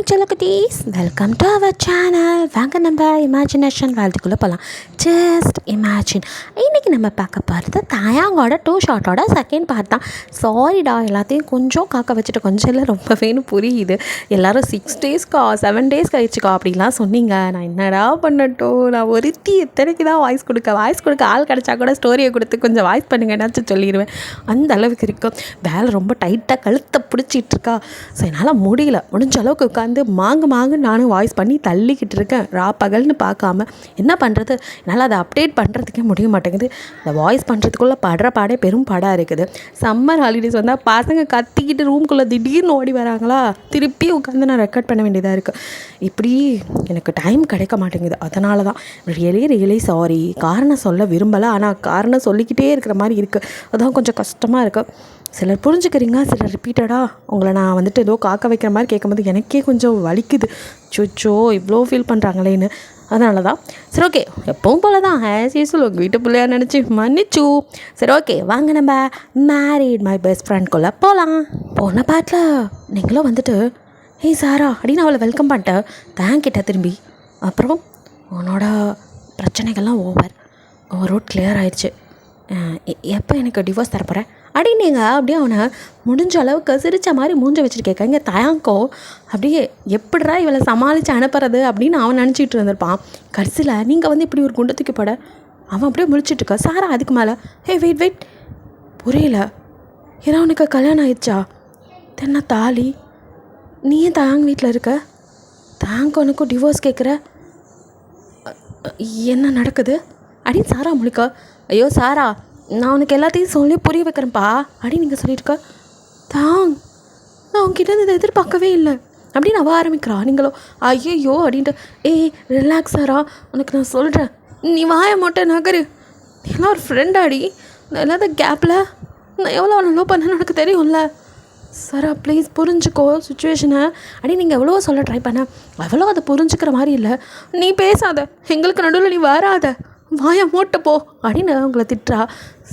Hi செல்லக்குட்டீஸ், welcome to our channel. வாங்க நம்ம இமேஜினேஷன் வேர்ல்டுக்குள்ளே போகலாம். Just imagine. இன்றைக்கி நம்ம பார்க்க போகிறது தாயாங்கோட 2 ஷார்ட்டோட செகண்ட் பார்ட் தான். சாரிடா, எல்லாத்தையும் கொஞ்சம் காக்க வச்சுட்டு கொஞ்சம் இல்லை ரொம்பவேன்னு புரியுது. எல்லோரும் 6 டேஸ்க்கா 7 டேஸ் கழிச்சுக்கா அப்படின்லாம் சொன்னீங்க. நான் என்னடா பண்ணட்டும், நான் ஒருத்தி எத்தனைக்கு தான் வாய்ஸ் கொடுக்க ஆள் கிடச்சா கூட ஸ்டோரியை கொடுத்து கொஞ்சம் வாய்ஸ் பண்ணுங்கன்னாச்சும் சொல்லிடுவேன். அந்த அளவுக்கு இருக்கும். வேலை ரொம்ப டைட்டாக கழுத்தை பிடிச்சிட்டு இருக்கா. ஸோ என்னால் முடிஞ்ச அளவுக்கு உட்காந்து மாங்கு நானும் வாய்ஸ் பண்ணி தள்ளிக்கிட்டு இருக்கேன். பகல்னு பார்க்காம என்ன பண்ணுறது, என்னால் அதை அப்டேட் பண்ணுறதுக்கே முடிய மாட்டேங்குது. இந்த வாய்ஸ் பண்ணுறதுக்குள்ளே படுற பாடே பெரும் பாடாக இருக்குது. சம்மர் ஹாலிடேஸ் வந்தால் பசங்க கத்திக்கிட்டு ரூம்குள்ளே திடீர்னு ஓடி வராங்களா, திருப்பி உட்காந்து நான் ரெக்கார்ட் பண்ண வேண்டியதாக இருக்குது. இப்படி எனக்கு டைம் கிடைக்க மாட்டேங்குது. அதனால தான் ரியலி சாரி. காரணம் சொல்ல விரும்பலை, ஆனால் காரணம் சொல்லிக்கிட்டே இருக்கிற மாதிரி இருக்குது. அதான் கொஞ்சம் கஷ்டமாக இருக்குது. சிலர் புரிஞ்சுக்கிறீங்க, சிலர் ரிப்பீட்டடாக உங்களை நான் வந்துட்டு ஏதோ காக்க வைக்கிற மாதிரி கேட்கும்போது எனக்கே கொஞ்சம் வலிக்குது. சொச்சோ இவ்வளோ ஃபீல் பண்ணுறாங்களேன்னு. அதனால தான் சரி ஓகே, எப்பவும் போல தான் ஆஸ் யூஸ்வல் உங்கள் வீட்டு பிள்ளையா நினச்சி மன்னிச்சு. சரி ஓகே, வாங்க நம்ம மேரிட் மை பெஸ்ட் ஃப்ரெண்ட்குள்ளே போகலாம். போன பாட்டில் நீங்களும் வந்துட்டு ஏய் சாரா அப்படின்னு அவளை வெல்கம் பண்ணிட்டேன் தேங்கிட்ட திரும்பி. அப்புறம் உன்னோட பிரச்சனைகள்லாம் ஓவர், ரோட் கிளியர் ஆயிடுச்சு, எப்போ எனக்கு டிவோர்ஸ் தரப்போகிறேன் அப்படின்னு நீங்கள் அப்படியே அவனை முடிஞ்ச அளவுக்கு சிரித்த மாதிரி மூஞ்ச வச்சுருக்கேன். இங்கே தயாங்கோ அப்படியே எப்படிரா இவளை சமாளித்து அனுப்புறது அப்படின்னு அவன் நினச்சிட்டு இருந்திருப்பான். கடைசியில் நீங்கள் வந்து இப்படி ஒரு குண்டத்துக்கு போட அவன் அப்படியே முழிச்சிட்ருக்க. சாரா அதுக்கு மேலே ஹே வெயிட் புரியல, ஏன்னா அவனுக்கு கல்யாணம் ஆயிடுச்சா? தென்ன தாலி, நீ ஏன் தாங்க வீட்டில் இருக்க? தாங்க உனக்கும் டிவோர்ஸ் கேட்குற, என்ன நடக்குது அப்படின்னு சாரா முழிக்க. ஐயோ சாரா, நான் உனக்கு எல்லாத்தையும் சொல்லி புரிய வைக்கிறேன்ப்பா அப்படின்னு நீங்கள் சொல்லியிருக்க. நான் உங்ககிட்ட இதை எதிர்பார்க்கவே இல்லை அப்படின்னு அவள் ஆரம்பிக்கிறா. நீங்களோ ஐயோ அப்படின்ட்டு ரிலாக்ஸ் சாரா, உனக்கு நான் சொல்கிறேன், நீ வாய மாட்ட நகரு, நீ எல்லாம் ஒரு ஃப்ரெண்டாடி, நான் இல்லாத கேப்பில் நான் எவ்வளோ அவனை லோ பண்ணேன்னு எனக்கு தெரியும்ல. சாரா ப்ளீஸ் புரிஞ்சுக்கோ சுச்சுவேஷனை அப்படின்னு நீங்கள் எவ்வளோ சொல்ல ட்ரை பண்ண. அவ்வளோ அதை புரிஞ்சுக்கிற மாதிரி இல்லை. நீ பேசாத, எங்களுக்கு நடுவில் நீ வராத, வாயை மூட்ட போ அப்படின்னு அவங்கள திட்டுறா.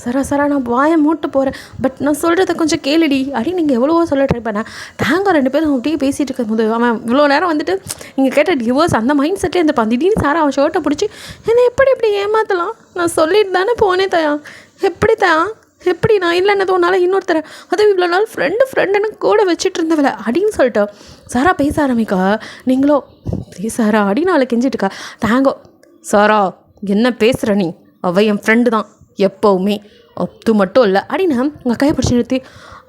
சரா நான் வாயை மூட்ட போகிறேன், பட் நான் சொல்கிறத கொஞ்சம் கேளுடி அப்படின்னு நீங்கள் எவ்வளவோ சொல்ல ட்ரை பண்ணேன். தாங்க 2 பேரும் அப்படியே பேசிகிட்டு இருக்கும்போது அவன் இவ்வளோ நேரம் வந்துட்டு நீங்கள் கேட்ட டிவோர்ஸ் அந்த மைண்ட் செட்டே இந்த திடீர்னு சாரா அவன் ஷர்ட்டை பிடிச்சி என்னை எப்படி ஏமாற்றலாம், நான் சொல்லிட்டு தானே போனேன் எப்படி நான் இல்லைன்னது உன்னால் இன்னொருத்தர, அதுவும் இவ்வளோ நாள் ஃப்ரெண்டுன்னு கூட வச்சுட்டு இருந்தவளை அப்படின்னு சொல்லிட்டு சாரா பேச ஆரம்பிக்கா. நீங்களோ சாரா அப்படின்னு அவளை கெஞ்சிட்டுக்கா. தாங்கோ சாரா என்ன பேசுகிற நீ, அவள் என் ஃப்ரெண்டு தான் எப்போவுமே, அது மட்டும் இல்லை அப்படின்னு உங்கள் கையை பிடிச்சி நிறுத்தி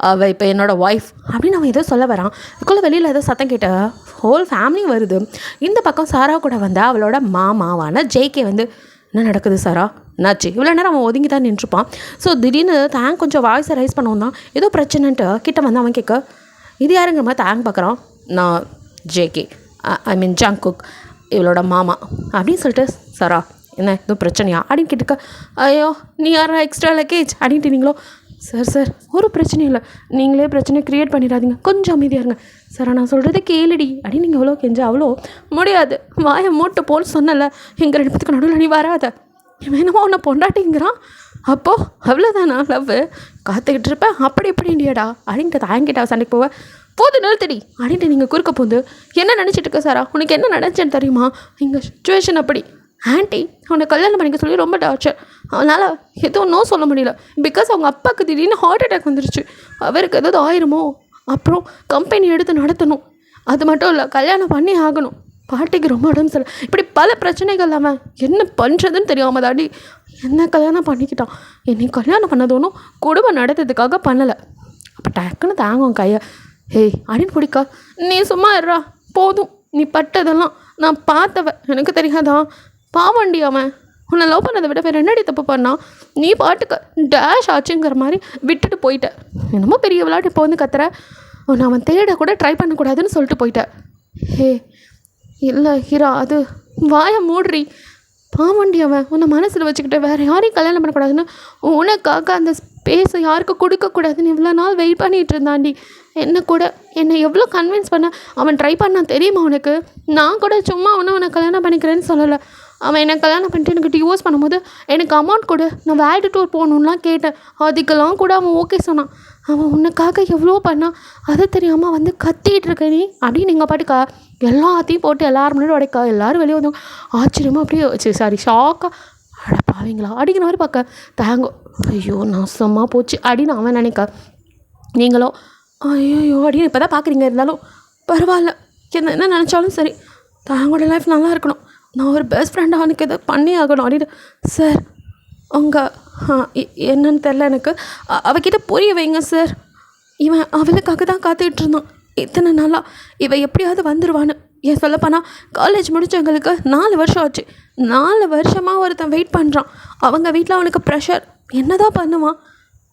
அவள் இப்போ என்னோடய ஒய்ஃப் அப்படின்னு அவன் ஏதோ சொல்ல வரான். இதுக்குள்ளே வெளியில் ஏதோ சத்தம் கேட்ட ஹோல் ஃபேமிலி வருது. இந்த பக்கம் சாரா கூட வந்த அவளோட மாமாவான ஜேகே வந்து என்ன நடக்குது சாரா, என்னாச்சு? இவ்வளோ நேரம் அவன் ஒதுங்கி தான் நின்றுப்பான். ஸோ திடீர்னு தேங்க் கொஞ்சம் வாய்ஸை ரைஸ் பண்ணவும் தான் ஏதோ பிரச்சனைன்ட்டு கிட்ட வந்து அவன் கேட்க, இது யாருங்கிற மாதிரி தேங்க் பார்க்குறான். நான் ஜேகே ஐ மீன் ஜங்குக் இவளோட மாமா அப்படின்னு சொல்லிட்டு சாரா என்ன எதுவும் பிரச்சனையா அப்படின்னு கேட்டுக்க. ஐயோ நீ யாரா எக்ஸ்ட்ரா லக்கேஜ் அப்படின்ட்டு நீங்களோ சார் ஒரு பிரச்சனையும் இல்லை, நீங்களே பிரச்சனை க்ரியேட் பண்ணிடாதீங்க, கொஞ்சம் அமைதியாக இருங்க சார், நான் சொல்கிறத கேளுடி அப்படின்னு நீங்கள் எவ்வளோ கெஞ்சா அவ்வளோ முடியாது, வாயை மூட்டு போன்னு சொன்னல, எங்கள் 2 பேத்துக்கு நடுவில் நீ வராத, வேணுமா உன்னை பொண்டாட்டிங்கிறான், அப்போது அவ்வளோதான் நான் லவ் காத்துக்கிட்டு இருப்பேன் அப்படி இண்டியாடா அப்படின்ட்டு தாங்கிட்ட சண்டைக்கு போவேன். போது நிறுத்தடி அப்படின்ட்டு நீங்கள் குறுக்க போந்து என்ன நினச்சிட்டு இருக்க சாரா, உனக்கு என்ன நினச்சேன்னு தெரியுமா, எங்கள் சுச்சுவேஷன் அப்படி, ஆண்டி அவனை கல்யாணம் பண்ணிக்க சொல்லி ரொம்ப டார்ச்சர், அவனால் எதுவும் நோ சொல்ல முடியல, பிகாஸ் அவங்க அப்பாவுக்கு திடீர்னு ஹார்ட் அட்டாக் வந்துருச்சு, அவருக்கு ஏதாவது ஆயிருமோ, அப்புறம் கம்பெனி எடுத்து நடத்தணும், அது மட்டும் இல்லை கல்யாணம் பண்ணி ஆகணும், பாட்டிக்கு ரொம்ப உடம்பு சரியில்லை, இப்படி பல பிரச்சனைகள் அவன் என்ன பண்ணுறதுன்னு தெரியாமல் தாண்டி என்ன கல்யாணம் பண்ணிக்கிட்டான். என்னை கல்யாணம் பண்ணதோனும் குடும்பம் நடத்துறதுக்காக பண்ணலை. அப்போ டக்குன்னு தாங்கும் கையை அப்படின்னு பிடிக்கா. நீ சும்மா இருறா போதும், நீ பட்டதெல்லாம் நான் பார்த்தவ எனக்கு தெரியாதா, பாவண்டி அவன் உன்னை லவ் பண்ணதை விட வேறு என்னடி தப்பு பண்ணா, நீ பாட்டுக்கு டேஷ் ஆச்சுங்கிற மாதிரி விட்டுட்டு போயிட்ட, என்னமோ பெரிய விளையாட்டு இப்போ வந்து கத்துற, உன்னை அவன் தேட கூட ட்ரை பண்ணக்கூடாதுன்னு சொல்லிட்டு போயிட்டேன். இல்லை ஹீரா, அது வாயை மூடுறி, பாவண்டி அவன் உன்னை மனசில் வச்சுக்கிட்டு வேறு யாரையும் கல்யாணம் பண்ணக்கூடாதுன்னு உனக்காக அந்த ஸ்பேஸை யாருக்கும் கொடுக்கக்கூடாதுன்னு இவ்வளோ நாள் வெயிட் பண்ணிகிட்டு இருந்தாண்டி. என்னை எவ்வளோ கன்வின்ஸ் பண்ண அவன் ட்ரை பண்ணான் தெரியுமா உனக்கு, நான் கூட சும்மா அவனை கல்யாணம் பண்ணிக்கிறேன்னு சொல்லலை, அவன் என்னை கல்யாணம் பண்ணிட்டு எனக்கு டிவோர்ஸ் பண்ணும்போது எனக்கு அமௌண்ட் கொடு, நான் வேர்ல்டு டூர் போகணுன்னுலாம் கேட்டேன், அதுக்கெல்லாம் கூட அவன் ஓகே சொன்னான். அவன் உனக்காக எவ்வளோ பண்ணான், அதை தெரியாமல் வந்து கத்திகிட்டு இருக்க நீ அப்படின்னு நீங்கள் பாட்டுக்கா எல்லாத்தையும் போட்டு எல்லாரும் முன்னாடி உடைக்கா. எல்லோரும் வெளியே வந்தவங்க ஆச்சரியமாக அப்படியே ஷாக்காக அட பாவீங்களா அப்படிங்கிற மாதிரி பார்க்க தேங்கோ. ஐயோ நாசமாக போச்சு அப்படின்னு அவன் நினைக்க, நீங்களும் ஐயோ அப்படின்னு இப்போ தான் பார்க்குறீங்க. இருந்தாலும் பரவாயில்ல, என்ன நினச்சாலும் சரி தாங்களோட லைஃப் நல்லா இருக்கணும், நான் ஒரு பெஸ்ட் ஃப்ரெண்டாக அவனுக்கு இதை பண்ணி ஆகணும் அப்படின்னு. சார் உங்கள் என்னன்னு தெரில எனக்கு, அவகிட்ட புரிய வைங்க சார். இவன் அவளுக்காக தான் காத்துக்கிட்டு இருந்தான் இத்தனை நாளாக. இவன் எப்படியாவது வந்துடுவான்னு. ஏன் சொல்லப்போனால் காலேஜ் முடித்தவங்களுக்கு 4 வருஷம் ஆச்சு. 4 வருஷமாக ஒருத்தன் வெயிட் பண்ணுறான். அவங்க வீட்டில் அவனுக்கு ப்ரெஷர். என்ன தான் பண்ணுவான்,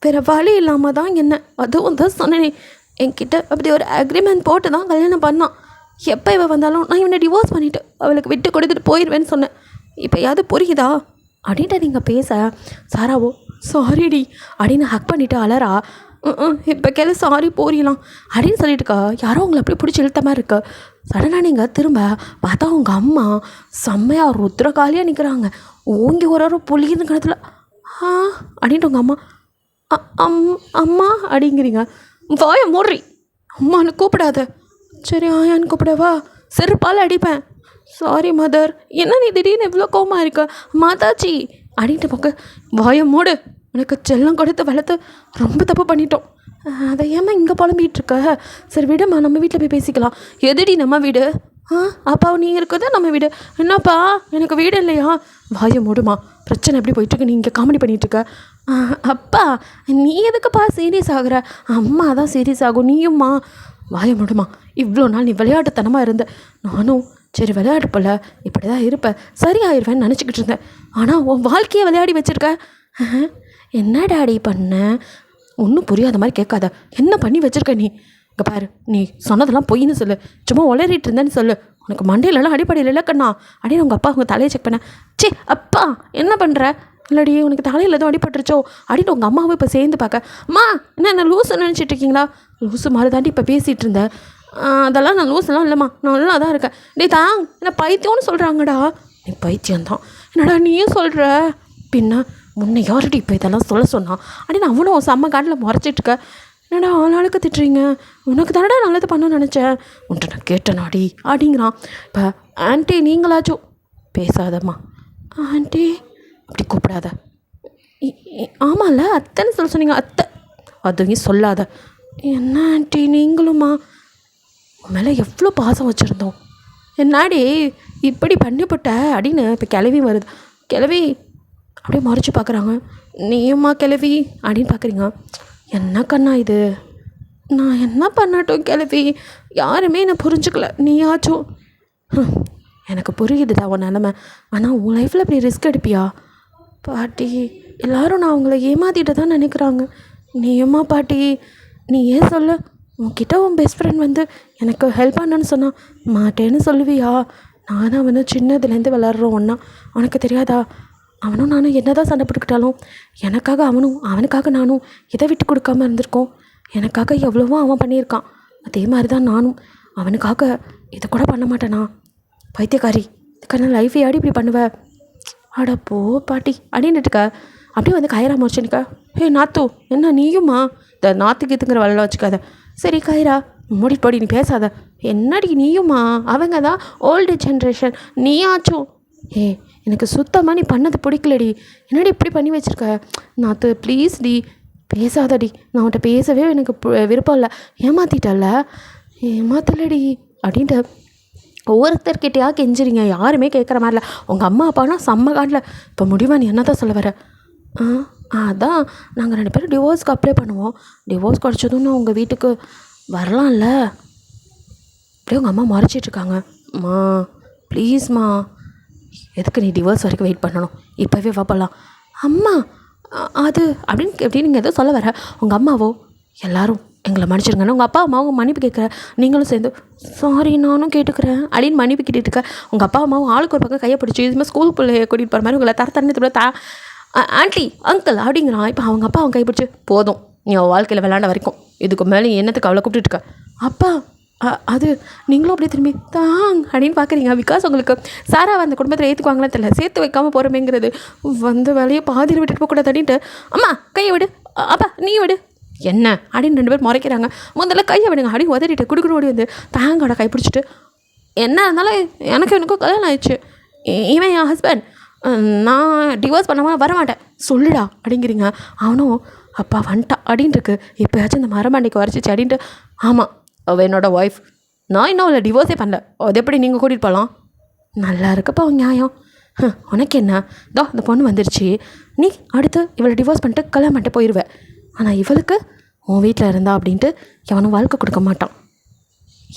வேறு வழி இல்லாமல் தான் என்ன. அதுவும் தான் சொன்னேனே, என்கிட்ட அப்படி ஒரு அக்ரிமெண்ட் போட்டு தான் கல்யாணம் பண்ணான். எப்போ இவன் வந்தாலும் நான் இவனை டிவோர்ஸ் பண்ணிவிட்டு அவளுக்கு விட்டு கொடுத்துட்டு போயிடுவேன்னு சொன்னேன். இப்போ யாவது புரியுதா அப்படின்ட்டு நீங்கள் பேச, சாராவோ சாரிடி அப்படின்னு ஹக் பண்ணிவிட்டு அலறா. இப்போ கேளு சாரி போறிடலாம் அப்படின்னு சொல்லிட்டுக்கா. யாரோ உங்களை அப்படியே பிடிச்சி இழுத்த மாதிரி இருக்கு. சடனாக நீங்கள் திரும்ப பார்த்தா உங்கள் அம்மா செம்மையாக ருத்ரகாலியாக நிற்கிறாங்க. ஓங்கி ஒரு புளியிருந்து கிணத்துல அப்படின்ட்டு உங்கள் அம்மா அம்மா அப்படிங்கிறீங்க. வாய மூடுறி, அம்மானு கூப்பிடாத. சரி ஆயான்னு கூப்பிடவா, செருப்பால் அடிப்பேன். Sorry mother. என்ன நீ திடீர்னு இவ்வளோ கோவமாக இருக்க மாதாச்சி அப்படின்ட்டு பார்க்க. வாய மூடு, உனக்கு செல்லம் கொடுத்து வளர்த்து ரொம்ப தப்பு பண்ணிட்டோம். அதை ஏம்மா இங்கே புலம்பிகிட்டு இருக்க. சரி விடுமா, நம்ம வீட்டில் போய் பேசிக்கலாம். எதுடி நம்ம வீடு? அப்பா நீ இருக்கிறது நம்ம வீடு. என்னப்பா எனக்கு வீடு இல்லையா? வாய மூடுமா, பிரச்சனை எப்படி போயிட்டுருக்கு, நீ இங்கே காமெடி பண்ணிகிட்ருக்க. அப்பா நீ எதுக்குப்பா சீரியஸ் ஆகுற? அம்மா தான் சீரியஸ் ஆகும், நீயும்மா. வாய மூடுமா, இவ்வளோ நாள் நீ விளையாட்டுத்தனமாக இருந்த. நானும் சரி விளையாடு போல இப்படி தான் இருப்பேன், சரியாயிருவேன்னு நினச்சிக்கிட்டு இருந்தேன். ஆனால் உன் வாழ்க்கையை விளையாடி வச்சுருக்க. என்ன டாடி பண்ண? ஒன்றும் புரியாத மாதிரி கேட்காத. என்ன பண்ணி வச்சுருக்க நீ? இங்கே பாரு, நீ சொன்னதெல்லாம் பொய்ன்னு சொல்லு, சும்மா உளறிட்டு இருந்தேன்னு சொல்லு. உனக்கு மண்டையிலலாம் அடிப்படையில் இல்லை கண்ணா அப்படின்னு உங்கள் அப்பா உங்கள் தலையை செக் பண்ண. சே அப்பா என்ன பண்ணுற? இல்லடி உனக்கு தலையில் எதுவும் அடிபட்டுருச்சோ அப்படின்னு உங்கள் அம்மாவை இப்போ சேர்ந்து பார்க்க. அம்மா என்ன லூஸு நினச்சிட்டு இருக்கீங்களா? லூஸு மாதிரி தாண்டி இப்போ பேசிகிட்டு இருந்தேன். அதெல்லாம் நான் லூஸ்லாம் இல்லைம்மா, நான் நல்லா தான் இருக்கேன். டே தாங் என்ன பைத்தியம்னு சொல்கிறாங்கடா. நீ பைத்தியம்தான். என்னடா நீயும் சொல்கிற? பின்ன முன்ன யார்டி இப்போ இதெல்லாம் சொல்ல சொன்னான் அப்படின்னு அவனும் செம்ம காட்டில் முறைச்சிட்ருக்க. என்னடா ஆளாளுக்கு திட்டுறீங்க, உனக்கு தானடா நல்லது பண்ணணும்னு நினச்சேன், உன்ட்ட நான் கேட்டேனாடி அப்படிங்கிறான். இப்போ ஆண்டி நீங்களாச்சும் பேசாதம்மா. ஆண்டி அப்படி கூப்பிடாத. ஆமாம்ல அத்தைன்னு சொல்ல சொன்னீங்க, அத்தை அதுவும் சொல்லாத. என்ன ஆண்டி நீங்களும்மா? மேலே எவ்வளோ பாசம் வச்சுருந்தோம், என்னாடி இப்படி பண்ணிவிட்ட அப்படின்னு இப்போ கிளவி வருது. கிளவி அப்படியே மறைச்சி பார்க்குறாங்க. நீயும்மா கிளவி அப்படின்னு பார்க்குறீங்க. என்ன கண்ணா இது, நான் என்ன பண்ணட்டும் கிளவி? யாருமே என்னை புரிஞ்சுக்கல, நீயாச்சும். எனக்கு புரியுதுடா உன் நிலமை. ஆனால் உன் லைஃப்பில் இப்படி ரிஸ்க் எடுப்பியா? பாட்டி எல்லோரும் நான் அவங்கள ஏமாற்றிட்டு தான் நினைக்கிறாங்க. நீயும்மா பாட்டி நீ ஏன் சொல்ல? உன்கிட்ட உன் பெஸ்ட் ஃப்ரெண்ட் வந்து எனக்கு ஹெல்ப் பண்ணணுன்னு சொன்னான், மாட்டேன்னு சொல்லுவியா? நானும் அவனும் சின்னதுலேருந்து விளாட்றோம் ஒன்றா, உனக்கு தெரியாதா? அவனும் நானும் என்ன தான் சண்டை போட்டுக்கிட்டாலும் எனக்காக அவனும் அவனுக்காக நானும் இதை விட்டு கொடுக்காம இருந்திருக்கோம். எனக்காக எவ்வளவோ அவன் பண்ணியிருக்கான், அதே மாதிரி தான் நானும் அவனுக்காக இதை கூட பண்ண மாட்டேனா? பைத்தியக்காரி, இதுக்கான லைஃப் யாடி இப்படி பண்ணுவேன்? அடப்போ பாட்டி அப்படின்னுட்டுக்க. அப்படியே வந்து கயிறா முடிச்சுனுக்க. நாத்து என்ன நீயுமா? இந்த நாத்துக்குங்கிற வேலை வச்சுக்காத. சரி கயிறா மூடி போடி, நீ பேசாத. என்னடி நீயுமா? அவங்க தான் ஓல்டு ஜென்ரேஷன், நீயாச்சும். எனக்கு சுத்தமாக நீ பண்ணது பிடிக்கலடி, என்னடி இப்படி பண்ணி வச்சுருக்க? நாத்து ப்ளீஸ் டி பேசாதடி, நான் உன்கிட்ட பேசவே எனக்கு விருப்பம் இல்லை. ஏமாத்திட்டல்ல? ஏமாத்தலடி அப்படின்ட்டு ஒவ்வொருத்தர்கிட்டையா கெஞ்சிரிங்க, யாருமே கேட்குற மாதிரில. உங்கள் அம்மா அப்பானா செம்ம காட்டில். இப்போ முடிவா நீ என்ன தான் சொல்ல வர? அதான் நாங்கள் 2 பேரும் டிவோர்ஸ்க்கு அப்ளை பண்ணுவோம், டிவோர்ஸ் கிடச்சதும் நான் உங்கள் வீட்டுக்கு வரலாம்ல. அப்படியே உங்கள் அம்மா மறைச்சிட்ருக்காங்க. அம்மா ப்ளீஸ்மா, எதுக்கு நீ டிவோர்ஸ் வரைக்கும் வெயிட் பண்ணணும், இப்போவே வாப்பலாம். அம்மா அது அப்படின்னு நீங்கள் எதோ சொல்ல வர. உங்கள் அம்மாவோ எல்லோரும் எங்களை மன்னிச்சிருங்கன்னு உங்கள் அப்பா அம்மாவும் மன்னிப்பு கேட்குற, நீங்களும் சேர்ந்து சாரி நானும் கேட்டுக்கிறேன் அப்படின்னு மன்னிப்பு கேட்டுட்டு இருக்க. உங்கள் அப்பா அம்மாவும் ஆளுக்கு ஒரு பக்கம் கையை பிடிச்சி இதுமாதிரி ஸ்கூல் பிள்ளைய கூட்டிகிட்டு போகிற மாதிரி உங்களை தர ஆண்டி அங்கிள் அப்படிங்கிறான். இப்போ அவங்க அப்பா அவங்க கைப்பிடிச்சி போதும், நீ அவள் வாழ்க்கையில் விளையாண்ட வரைக்கும் இதுக்கு மேலே என்னத்துக்கு அவளை கூப்பிட்டுருக்க? அப்பா அது நீங்களும் அப்படியே திரும்பி தாங் அப்படின்னு பார்க்குறீங்க. பிகாஸ் உங்களுக்கு சாரா அந்த குடும்பத்தில் ஏற்றுக்குவாங்களே தெரியல, சேர்த்து வைக்காமல் போகிறோமேங்கிறது. வந்த வேலையை பாதியில் விட்டுட்டு போகக்கூடாது அப்படின்ட்டு. அம்மா கையை விடு, அப்பா நீ விடு, என்ன அப்படின்னு 2 பேர் முறைக்கிறாங்க. முதல்ல கையை விடுங்க அப்படின்னு உதறிட்டு குடுக்குன்னு ஓடி வந்து தேங்கோட கை பிடிச்சிட்டு, என்ன இருந்தாலும் எனக்கும் கல்யாணம் ஆயிடுச்சு, இவன் என் ஹஸ்பண்ட், நான் டிவோர்ஸ் பண்ணாமல் வரமாட்டேன் சொல்லுடா அப்படிங்கிறீங்க. அவனும் அப்பா வந்துட்டா அப்படின்ட்டு இருக்கு, இப்போயாச்சும் இந்த மரமண்டைக்கு வரைச்சிச்சு அப்படின்ட்டு. ஆமாம், அவள் என்னோடய ஒய்ஃப், நான் இன்னும் அவளை டிவோர்ஸே பண்ணல, அது எப்படி நீங்கள் கூட்டிகிட்டு போகலாம்? நல்லா இருக்குப்பா அவன் நியாயம். உனக்கு என்ன, இதோ இந்த பொண்ணு வந்துருச்சு, நீ அடுத்து இவளை டிவோர்ஸ் பண்ணிட்டு கல்யாணம் பண்ணிட்டு போயிடுவேன். ஆனால் இவளுக்கு உன் வீட்டில் இருந்தா அப்படின்ட்டு எவனும் வாழ்க்கை கொடுக்க மாட்டான்.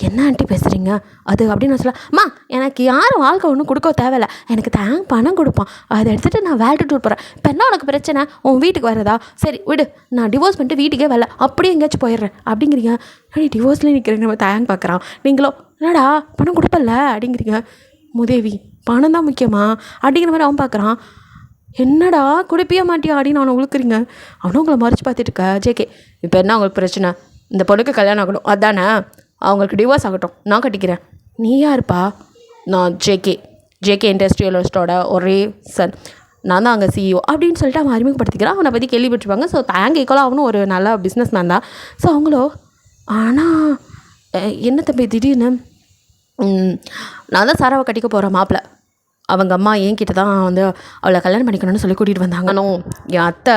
என்ன ஆண்டி பேசுகிறீங்க அது அப்படின்னு நான் அம்மா எனக்கு யாரும் வாழ்க்கை ஒன்றும் கொடுக்க தேவையில்ல, எனக்கு பணம் கொடுப்பான், அதை எடுத்துகிட்டு நான் வேல்டு டூர் போகிறேன். இப்போ என்ன உனக்கு பிரச்சனை, உன் வீட்டுக்கு வரதா? சரி விடு, நான் டிவோர்ஸ் பண்ணிட்டு வீட்டுக்கே வரல, அப்படியே எங்கேயாச்சும் போயிடுறேன் அப்படிங்கிறீங்க. டிவோர்ஸ்லேயே நிற்கிறேன், நம்ம பார்க்குறான். நீங்களோ என்னடா பணம் கொடுப்பல அப்படிங்கிறீங்க. முதேவி பணம் தான் முக்கியமா அப்படிங்கிற மாதிரி அவன் பார்க்குறான். என்னடா கொடுப்பிய மாட்டியா அப்படின்னு அவனை உழுக்குறீங்க. அவனும் உங்களை மறைச்சு பார்த்துட்டு இருக்க. ஜேகே இப்போ என்ன உங்களுக்கு பிரச்சனை, இந்த பொண்ணுக்கு கல்யாணம் ஆகணும் அதானே, அவங்களுக்கு டிவோர்ஸ் ஆகட்டும், நான் கட்டிக்கிறேன். நீ யாருப்பா? நான் ஜேகே இண்டஸ்ட்ரியலிஸ்டோட ஒரே சன், நான் தான் அங்கே சிஇஓ அப்படின்னு சொல்லிட்டு அவன் அறிமுகப்படுத்திக்கிறான். அவனை பற்றி கேள்விப்பட்டிருப்பாங்க. ஸோ தேங்க் ஈக்குவலாக அவனும் ஒரு நல்ல பிஸ்னஸ் மேன் தான். ஸோ அவங்களோ ஆனால் என்ன தம்பி திடீர்னு, நான் தான் சாராவை கட்டிக்க போகிறேன் மாப்பிள்ளை, அவங்க அம்மா என்கிட்ட தான் வந்து அவளை கல்யாணம் பண்ணிக்கணும்னு சொல்லி கூட்டிகிட்டு வந்தாங்கன்னு என் அத்தை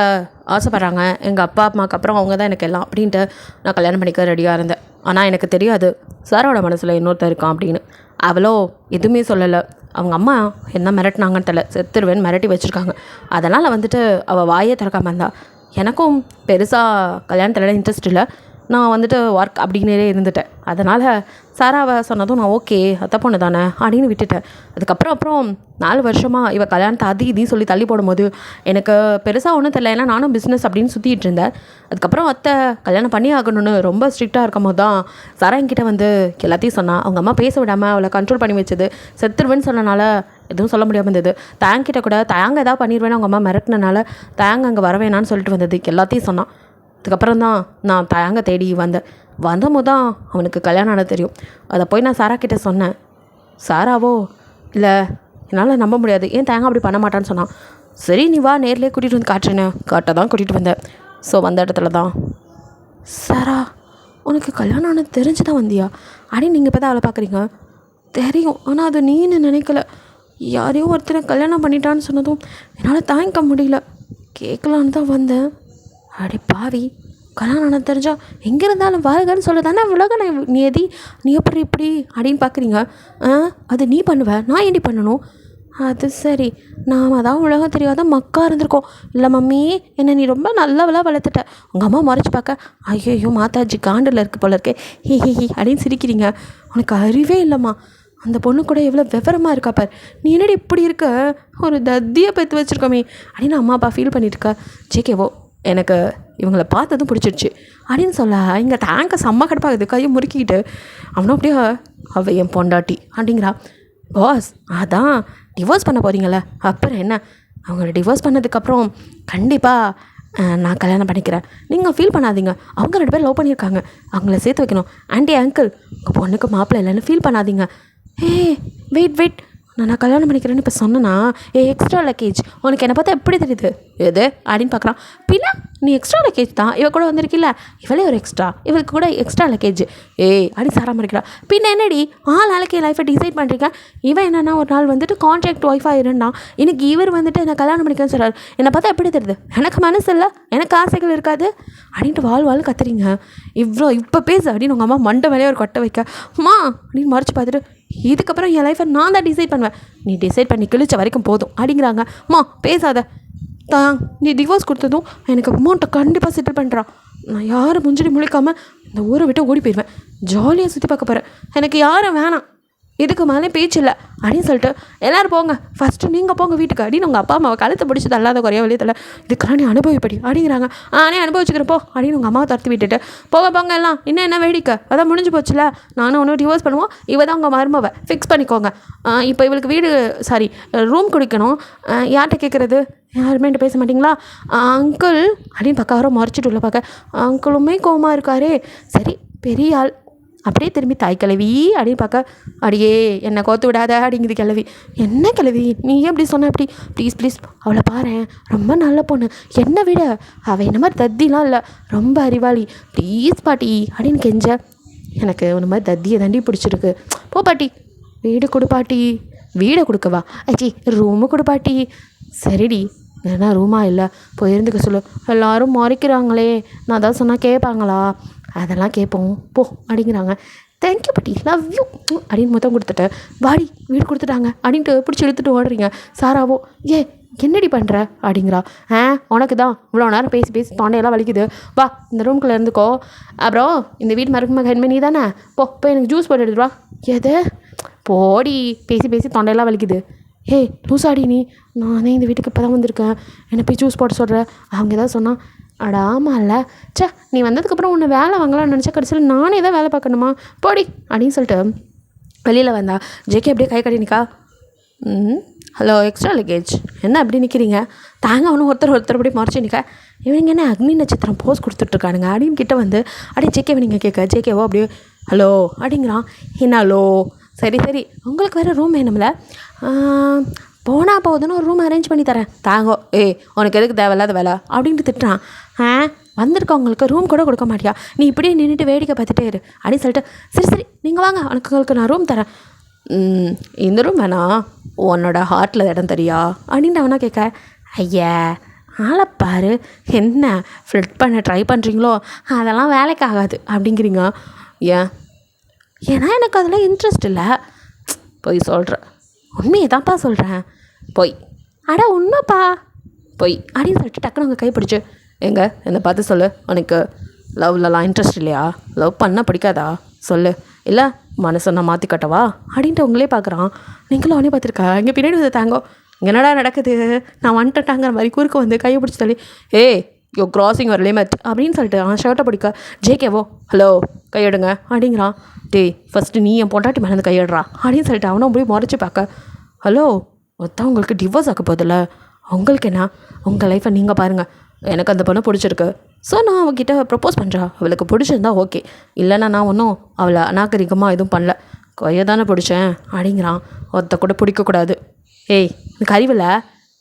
ஆசைப்பட்றாங்க, எங்கள் அப்பா அம்மாவுக்கு அப்புறம் அவங்க தான் எனக்கு எல்லாம் அப்படின்ட்டு நான் கல்யாணம் பண்ணிக்க ரெடியாக இருந்தேன். ஆனால் எனக்கு தெரியாது சாரோட மனசில் இன்னொருத்தர் இருக்கான் அப்படின்னு. அவளோ எதுவுமே சொல்லலை. அவங்க அம்மா என்ன மிரட்டினாங்கன்னு தெரியல, செத்துருவேன்னு மிரட்டி வச்சுருக்காங்க. அதனால் வந்துட்டு அவள் வாயே திறக்காமல் இருந்தா. எனக்கும் பெருசாக கல்யாணத்தில் இன்ட்ரெஸ்ட் இல்லை, நான் வந்துட்டு ஒர்க் அப்படின்னே இருந்துட்டேன். அதனால் சாராவை சொன்னதும் நான் ஓகே அத்தை பொண்ணு தானே அப்படின்னு விட்டுட்டேன். அப்புறம் 4 வருஷமாக இவள் கல்யாணத்தை அது இதையும் சொல்லி தள்ளி போடும்போது எனக்கு பெருசாக ஒன்றும் தெரியல, ஏன்னா நானும் பிஸ்னஸ் அப்படின்னு சுற்றிட்டு இருந்தேன். அதுக்கப்புறம் அத்தை கல்யாணம் பண்ணி ஆகணும்னு ரொம்ப ஸ்ட்ரிக்டாக இருக்கும் போது தான் சாரா என்கிட்ட வந்து எல்லாத்தையும் சொன்னான். அவங்க அம்மா பேச விடாமல் அவளை கண்ட்ரோல் பண்ணி வச்சது, செத்துருவேன்னு சொன்னனால எதுவும் சொல்ல முடியாமல் இருந்தது. தேங்கிட்ட கூட தேங்க ஏதாவது பண்ணிடுவேன்னு அவங்க அம்மா மிரட்டினால தேங்க அங்கே வரவேணான்னு சொல்லிட்டு வந்தது, எல்லாத்தையும் சொன்னான். அதுக்கப்புறம் தான் நான் தயங்க தேடி வந்தபோது தான் அவனுக்கு கல்யாணம் ஆனது தெரியும். அதை போய் நான் சாரா கிட்டே சொன்னேன். சாராவோ இல்லை என்னால் நம்ப முடியாது, ஏன் தேங்க அப்படி பண்ண மாட்டான்னு சொன்னான். சரி நீ வா நேர்லேயே கூட்டிகிட்டு வந்து காட்டுறேன்னு தான் கூட்டிகிட்டு வந்தேன். ஸோ வந்த இடத்துல தான், சாரா உனக்கு கல்யாணம் ஆனது தெரிஞ்சு தான் வந்தியா அப்படின்னு நீங்கள் இப்போ தான் அவளை பார்க்குறீங்க. தெரியும், ஆனால் அது நீன்னு நினைக்கல. யாரையும் ஒருத்தரை கல்யாணம் பண்ணிட்டான்னு சொன்னதும் என்னால் தாங்கிக்க முடியல, கேட்கலான்னு தான் வந்தேன். அடி பாவி, கல்யாணம் ஆனது தெரிஞ்சா எங்கே இருந்தாலும் வாழ்கன்னு சொல்ல தானே உலக நீ நீ எப்படி இப்படி அப்படின்னு பார்க்குறீங்க. அது நீ பண்ணுவ, நான் ஏண்டி பண்ணணும்? அது சரி, நாம் தான் உலகம் தெரியாத மக்கா இருந்திருக்கோம் இல்லை மம்மி, என்னை நீ ரொம்ப நல்லவளாக வளர்த்துட்ட. உங்கள் அம்மா மறைச்சி பார்க்க ஐயோ மாதாஜி காண்டில் இருக்குது போல இருக்கே, ஹி ஹி ஹி அப்படின்னு சிரிக்கிறீங்க. உனக்கு அறிவே இல்லைம்மா, அந்த பொண்ணு கூட எவ்வளோ விவரமாக இருக்கா பார், நீ என்னடி இப்படி இருக்க, ஒரு தத்தியை பெற்று வச்சுருக்கோமே அப்படின்னு அம்மா அப்பா ஃபீல் பண்ணிட்டுருக்க. ஜேகேவோ எனக்கு இவங்களை பார்த்ததும் பிடிச்சிருச்சு அப்படின்னு சொல்ல இங்கே டேங்கை செம்ம கடுப்பாகுது, கையை முறுக்கிக்கிட்டு. அவனும் அப்படியே அவள் என் பொண்டாட்டி அப்படிங்கிறா. பாஸ் அதான் டிவோர்ஸ் பண்ண போகிறீங்களே, அப்புறம் என்ன, அவங்கள டிவோர்ஸ் பண்ணதுக்கப்புறம் கண்டிப்பாக நான் கல்யாணம் பண்ணிக்கிறேன், நீங்கள் ஃபீல் பண்ணாதீங்க. அவங்க 2 பேர் லவ் பண்ணியிருக்காங்க, அவங்கள சேர்த்து வைக்கணும். ஆண்டி அங்கிள் உங்கள் பொண்ணுக்கு மாப்பிள்ளை இல்லைன்னு ஃபீல் பண்ணாதீங்க. வெயிட் நான் கல்யாணம் பண்ணிக்கிறேன்னு இப்போ சொன்னேன்னா எக்ஸ்ட்ரா லக்கேஜ் உனக்கு என்னை பார்த்தா எப்படி தெரியுது எது அப்படின்னு பார்க்குறான். பின்னா நீ எக்ஸ்ட்ரா லக்கேஜ் தான், இவ கூட வந்திருக்கில்ல, இவளே ஒரு எக்ஸ்ட்ரா, இவளுக்கு கூட எக்ஸ்ட்ரா லக்கேஜ் அப்படி சாராமல் இருக்கிறா. பின்ன என்னடி நாளைக்கு என் லைஃப்பை டிசைட் பண்ணுறீங்க. இவன் என்னென்னா ஒரு நாள் வந்துட்டு கான்ட்ராக்ட் ஒய்ஃபாக இருந்தான், இன்னைக்கு இவர் வந்துட்டு என்னை கல்யாணம் பண்ணிக்கன்னு சொல்கிறார். என்னை பார்த்தா எப்படி தெரியுது, எனக்கு மனசு இல்லை, எனக்கு ஆசைகள் இருக்காது அப்படின்ட்டு வாழ் கத்துறீங்க. இப்போ பேசு அப்படின்னு உங்கள் அம்மா மண்டை மேலேயே ஒரு கொட்டை வைக்க, அம்மா அப்படின்னு மறைச்சு பார்த்துட்டு, இதுக்கப்புறம் என் லைஃப்பை நான் தான் டிசைட் பண்ணுவேன், நீ டிசைட் பண்ணி கிழிச்ச வரைக்கும் போதும் அப்படிங்கிறாங்க. அம்மா பேசாத, நீ டிவோர்ஸ் கொடுத்ததும் எனக்கு அமௌண்ட்டை கண்டிப்பாக செட்டில் பண்ணுறான். நான் யாரும் முஞ்சிடி முழிக்காமல் இந்த ஊரை விட்டு ஓடி போயிடுவேன், ஜாலியாக சுற்றி பார்க்க போகிறேன், எனக்கு யாரும் வேணாம், இதுக்கு மேலே பேச்சு இல்லை அப்படின்னு சொல்லிட்டு எல்லோரும் போங்க, ஃபஸ்ட்டு நீங்கள் போங்க வீட்டுக்கு அப்படின்னு உங்கள் அப்பா அம்மாவை கழுத்தை பிடிச்சி தள்ளாத குறைய வெளியத்தில் இதுக்கெல்லாம் நீ அனுபவிப்படி அப்படிங்கிறாங்க. நீ அனுபவிச்சுக்கிறப்போ அப்படின்னு உங்கள் அம்மாவை துரத்தி விட்டுட்டு போங்க எல்லாம், இன்னும் என்ன வேடிக்கை, அதான் முடிஞ்சு போச்சுல, நானும் ஒன்றும் டிவோர்ஸ் பண்ணுவோம், இவ தான் உங்கள் மருமவை ஃபிக்ஸ் பண்ணிக்கோங்க. இப்போ இவளுக்கு ரூம் குடிக்கணும், யார்கிட்ட கேட்குறது, யாருமே என்கிட்ட பேச மாட்டிங்களா அங்கிள் அப்படின்னு பக்கம் வர மறைச்சிட்டு உள்ள பார்க்க, அங்கிளுமே கோவமாக இருக்காரே, சரி பெரிய ஆள் அப்படியே திரும்பி தாய் கிழவி அப்படின்னு பார்க்க, அடியே என்னை கோத்து விடாத அப்படிங்குது கிழவி. என்ன கிழவி நீ எப்படி சொன்ன அப்படி, ப்ளீஸ் ப்ளீஸ் அவளை பாரு, ரொம்ப நல்ல பொண்ணு, என்னை விட அவள் என்ன மாதிரி தத்திலாம் இல்லை, ரொம்ப அறிவாளி, ப்ளீஸ் பாட்டி அப்படின்னு கெஞ்ச, எனக்கு ஒரு மாதிரி தத்தியை தாண்டி பிடிச்சிருக்கு, போ பாட்டி வீடு கொடு பாட்டி. வீடை கொடுக்கவா, ஆச்சி ரூமு கொடு பாட்டி. சரிடி ஏன்னா ரூமா இல்லை போயிருந்துக்க சொல்லு, எல்லோரும் மறைக்கிறாங்களே, நான் தான் சொன்னால் கேட்பாங்களா, அதெல்லாம் கேட்போம் போ அப்படிங்கிறாங்க. தேங்க்யூ பாட்டி, லவ் யூ அப்படின்னு மொத்தம் கொடுத்துட்டு, வாடி வீடு கொடுத்துட்டாங்க அப்படின்ட்டு பிடிச்சி இழுத்துட்டு ஓடுறீங்க. சாராவோ என்னடி பண்ணுற அப்படிங்கிறா. உனக்கு தான் இவ்வளோ நேரம் பேசி பேசி தொண்டையெல்லாம் வலிக்குது, வா இந்த ரூம்குள்ளே இருந்துக்கோ, அப்புறம் இந்த வீட்டு மறுக்கு ஹென்மே நீ தானே, போ எனக்கு ஜூஸ் போட்டு எடுத்துருவா. எது போடி, பேசி பேசி தொண்டையெல்லாம் வலிக்குது. லூசாடி நீ, நானே இந்த வீட்டுக்கு இப்போ தான் வந்திருக்கேன், என்னை போய் ஜூஸ் போட சொல்கிறேன். அவங்க ஏதாவது சொன்னால், அட ஆமாம் இல்லை, நீ வந்ததுக்கப்புறம் உன்னை வேலை வாங்கலாம்னு நினச்சா கடைசியில் நானே தான் வேலை பார்க்கணுமா, போடி அப்படின்னு சொல்லிட்டு வெளியில் வந்தா. ஜேகே அப்படியே கை கட்டி நிற்கா. ஹலோ எக்ஸ்ட்ரா லக்கேஜ் என்ன அப்படி நிற்கிறீங்க, தாங்க அவனும் ஒருத்தர் அப்படி மறைச்சி நிற்க. இவங்க என்ன அக்னி நட்சத்திரம் போஸ் கொடுத்துட்ருக்கானுங்க அப்படின்னு கிட்ட வந்து அப்படியே ஜேகேவை நீங்கள் கேட்க, ஜேகேவோ அப்படியே ஹலோ அப்படிங்கிறான். என்ன ஹலோ, சரி உங்களுக்கு வேறு ரூம் வேணும்ல, போனால் போகுதுன்னு ஒரு ரூம் அரேஞ்ச் பண்ணி தரேன் தாங்கோ. உனக்கு எதுக்கு தேவையில்லாத வேலை அப்படின்ட்டு திட்டுறான். வந்திருக்கவங்களுக்கு ரூம் கூட கொடுக்க மாட்டியா, நீ இப்படியே நின்றுட்டு வேடிக்கை பார்த்துட்டே இரு அப்படின்னு சொல்லிட்டு, சரி நீங்கள் வாங்க உங்களுக்கு நான் ரூம் தரேன். இந்த ரூம் வேணாம், உன்னோட ஹார்ட்டில் இடம் தெரியா அப்படின்ட்டு அவனா கேட்க, ஐயா ஆளைப்பாரு என்ன ஃப்ளிட் பண்ண ட்ரை பண்ணுறீங்களோ, அதெல்லாம் வேலைக்கு ஆகாது அப்படிங்கிறீங்க. ஏன்னா எனக்கு அதெல்லாம் இன்ட்ரெஸ்ட் இல்லை. போய் சொல்கிறேன், உண்மையை தான்ப்பா சொல்கிறேன். போய் அட உண்மைப்பா போய் அப்படின்னு சொல்லிட்டு டக்குனு அவங்க கைப்பிடிச்சு, என்னை பார்த்து சொல்லு, உனக்கு லவ்லலாம் இன்ட்ரெஸ்ட் இல்லையா, லவ் பண்ண பிடிக்காதா சொல்லு, இல்லை மனசை நான் மாற்றி கட்டவா அப்படின்ட்டு உங்களே பார்க்குறான். நீங்களும் அவனே பார்த்துருக்கா, இங்கே பின்னாடி வந்து தாங்கோ, என்னடா நடக்குது, நான் வந்துட்டாங்கிற மாதிரி குறுக்க வந்து கையை பிடிச்சி தள்ளி, யோ கிராசிங் ஒரு லிமிட் அப்படின்னு சொல்லிட்டு அவன் ஷர்ட்டை பிடிக்க, ஜேகேவோ ஹலோ கையெடுங்க அப்படிங்கிறான். ஃபஸ்ட்டு நீ என் பொண்டாட்டி மேலே வந்து கையிடுறா அப்படின்னு சொல்லிட்டு அவனும் போய் முறைச்சி பார்க்க, ஹலோ ஒருத்தன் உங்களுக்கு டிவோர்ஸ் ஆக்க போதில்ல, உங்களுக்கு என்ன, உங்கள் லைஃப்பை நீங்கள் பாருங்கள், எனக்கு அந்த பொண்ணை பிடிச்சிருக்கு, ஸோ நான் அவகிட்ட ப்ரப்போஸ் பண்ணுறா, அவளுக்கு பிடிச்சிருந்தா ஓகே, இல்லைன்னா நான் ஒன்றும் அவளை அநாகரிகமாக எதுவும் பண்ணல, கையை தானே பிடிச்சேன் அப்படிங்கிறான். ஒருத்த கூட பிடிக்கக்கூடாது. எனக்கு அறிவில்லை,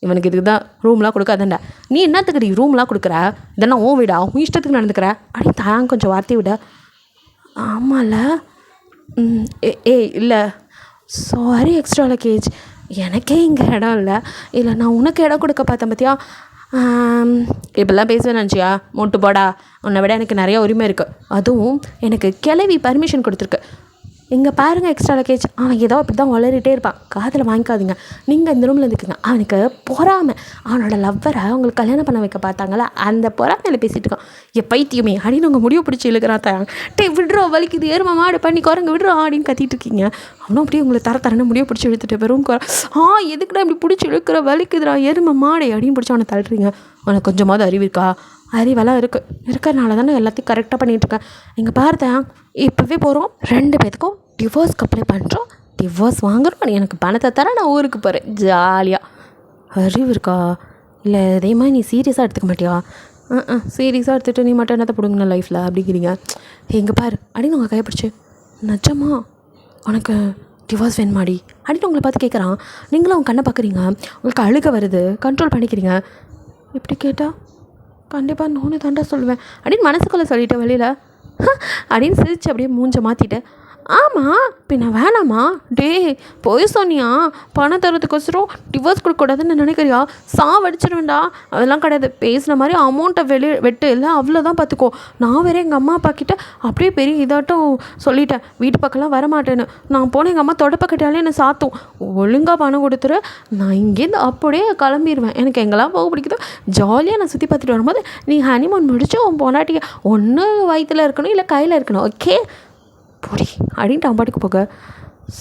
இவனுக்கு இதுக்கு தான் ரூம்லாம் கொடுக்காதண்டா, நீ என்னத்துக்கு ரூம்லாம் கொடுக்குற, இதெல்லாம் ஓ விடா, உன் இஷ்டத்துக்கு நடந்துக்கிற அப்படின்னு தான் கொஞ்சம் வார்த்தை விட. ஆமாம்ல, இல்லை சாரி எக்ஸ்ட்ரா லக்கேஜ், எனக்கே இங்கே இடம் இல்லை நான் உனக்கு இடம் கொடுக்க பார்த்தேன் பார்த்தியா, இப்படிலாம் பேசுவேன் நினச்சியா, மூட்டு போடா, உன்னை விட எனக்கு நிறையா உரிமை இருக்குது, அதுவும் எனக்கு கிளவி பர்மிஷன் கொடுத்துருக்கு. இங்கே பாருங்கள் எக்ஸ்ட்ரா லக்கேஜ், அவன் ஏதோ அப்படி தான் வளரிட்டே இருப்பான், காதில் வாங்கிக்காதீங்க, நீங்கள் இந்த ரூமில் இருந்துக்குங்க, அவனுக்கு பொறாமை, அவனோட லவ்வரை அவங்களுக்கு கல்யாணம் பண்ண வைக்க பார்த்தாங்களா, அந்த பொறாமையில் பேசிகிட்டு இருக்கான். பைத்தியமே அப்படின்னு உங்கள் முடிவு பிடிச்சி இழுக்கிறான் தான், விடுறோம் வலிக்குது, ஏறுமா மாடு பண்ணி குரங்கு விடுறோம் அப்படின்னு கத்திட்டு இருக்கீங்க. அவனும் அப்படியே உங்களை தரன்னு முடிவு பிடிச்சி இழுத்துட்டு இப்போ ரூம் எதுக்குடா இப்படி பிடிச்சி இழுக்கிற, வலிக்குதுடா எருமை மாடு அப்படின்னு பிடிச்சி அவனை தள்ளுறீங்க. அவனுக்கு கொஞ்சமாவது அறிவு இருக்கா, அறிவெல்லாம் இருக்கிறனால தானே எல்லாத்தையும் கரெக்டாக பண்ணிகிட்ருக்கேன். இங்கே பார்த்தேன் இப்போவே போகிறோம், 2 பேத்துக்கும் டிவோர்ஸ்க்கு அப்ளை பண்ணுறோம், டிவோர்ஸ் வாங்குறோம், எனக்கு பணத்தை தர நான் ஊருக்கு போகிறேன் ஜாலியாக. அறிவு இருக்கா, இல்லை இதே மாதிரி நீ சீரியஸாக எடுத்துக்க மாட்டியா, சீரியஸாக எடுத்துகிட்டு நீ மட்டும் என்னத்தை பிடுங்கணும் லைஃப்பில் அப்படிங்கிறீங்க. இங்கே பாரு அப்படின்னு உங்கள் கைப்பிடிச்சு, நிஜமா உனக்கு டிவோர்ஸ் வேணுமாடி அப்படின்னு உங்களை பார்த்து கேட்குறான். நீங்களும் அவங்க கண்ணை பார்க்குறீங்க, உங்களுக்கு அழுக வருது, கண்ட்ரோல் பண்ணிக்கிறீங்க. இப்படி கேட்டால் கண்டிப்பாக நோனு தாண்டா சொல்லுவேன் அப்படின்னு மனசுக்குள்ளே சொல்லிவிட்டு வெளியில் அப்படின்னு சிரிச்சு அப்படியே மூஞ்ச மாற்றிட்டு, ஆமாம் பின்ன வேணாமா, போய் சொன்னியா, பணம் தரத்துக்கோசரம் டிவோர்ஸ் கொடுக்கக்கூடாதுன்னு நினைக்கிறியா, சாவடிச்சிருவேண்டா, அதெல்லாம் கிடையாது, பேசுகிற மாதிரி அமௌண்ட்டை வெட்டு இல்லை அவ்வளோதான் பார்த்துக்கோ. நான் வேறு எங்கள் அம்மா அப்பா கிட்ட அப்படியே பெரிய இதாட்டம் சொல்லிட்டேன், வீட்டு பக்கம்லாம் வரமாட்டேன்னு, நான் போன எங்கள் அம்மா தொடப்பக்கட்டாலே என்னை சாத்தும், ஒழுங்காக பணம் கொடுத்துரு, நான் இங்கேருந்து அப்படியே கிளம்பிடுவேன், எனக்கு எங்கெல்லாம் போக பிடிக்குதோ ஜாலியாக நான் சுற்றி பார்த்துட்டு வரும்போது நீ ஹனிமூன் முடிச்சு உன் பொண்டாட்டிக்கு ஒன்று வயிற்றில் இருக்கணும் இல்லை கையில் இருக்கணும், ஓகே பொடி அப்படின்ட்டு அவன் பாட்டுக்கு போக,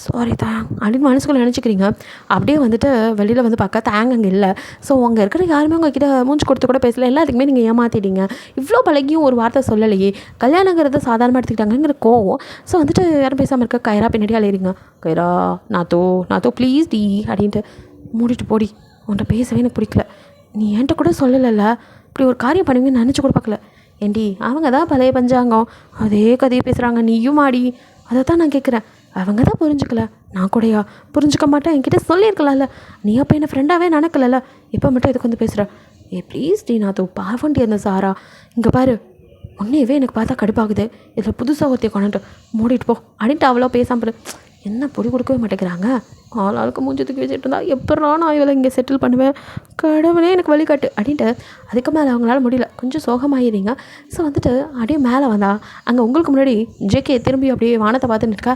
சாரி தான் அப்படின்னு மனசுக்குள்ளே நினச்சிக்கிறீங்க. அப்படியே வந்துட்டு வெளியில் வந்து பார்க்க தேங்க அங்கே இல்லை. ஸோ அங்கே இருக்கிற யாருமே உங்ககிட்ட மூஞ்சி கொடுத்து கூட பேசல, எல்லாத்துக்குமே நீங்கள் ஏமாற்றிட்டீங்க, இவ்வளோ பழகியும் ஒரு வார்த்தை சொல்லலையே, கல்யாணங்கிறத சாதாரணமாக எடுத்துக்கிட்டாங்கிற கோவம். ஸோ வந்துட்டு யாரும் பேசாமல் இருக்க, கைரா பின்னாடி அலையிறீங்க, கைரா நாத்தோ ப்ளீஸ் டி அப்படின்ட்டு மூடிட்டு போடி, உன்ட்ட பேசவே எனக்கு பிடிக்கல, நீ என்கிட்ட கூட சொல்லலைல்ல, இப்படி ஒரு காரியம் பண்ணுவீங்கன்னு நினச்சி கூட பார்க்கல, ஏண்டி அவங்க தான் பழைய பஞ்சாங்கம், அதே கதையை பேசுகிறாங்க, நீயும் ஆடி அதை தான் நான் கேட்குறேன். அவங்க தான் புரிஞ்சுக்கல, நான் கூடயா புரிஞ்சுக்க மாட்டேன்? என்கிட்ட சொல்லியிருக்கலாம்ல, நீ அப்போ என்ன ஃப்ரெண்டாகவே நினைக்கலல்ல, இப்போ மட்டும் இதுக்கு வந்து பேசுகிற? ப்ளீஸ் டி, நான் பாவண்டி அந்த சாரா. இங்கே பாரு, உன்னையவே எனக்கு பார்த்தா கடுப்பாகுது, இதில் புதுசாக ஒருத்தையை கொண்டுட்டு மூடிட்டு போ அப்படின்ட்டு அவ்வளோ பேசாமல் என்ன பொடி கொடுக்கவே மாட்டேங்கிறாங்க. ஆளுக்கு மூஞ்சி தூக்கி வச்சுட்டு இருந்தா எப்படா நான் இவளை இங்கே செட்டில் பண்ணுவேன், கடவுளே எனக்கு வழிகாட்டு அப்படின்ட்டு. அதுக்கு மேலே அவங்களால முடியல, கொஞ்சம் சோகமாயிடுறீங்க. ஸோ வந்துட்டு அப்படியே மேலே வந்தா அங்கே உங்களுக்கு முன்னாடி ஜேகே திரும்பி அப்படியே வானத்தை பார்த்துட்டு இருக்கா.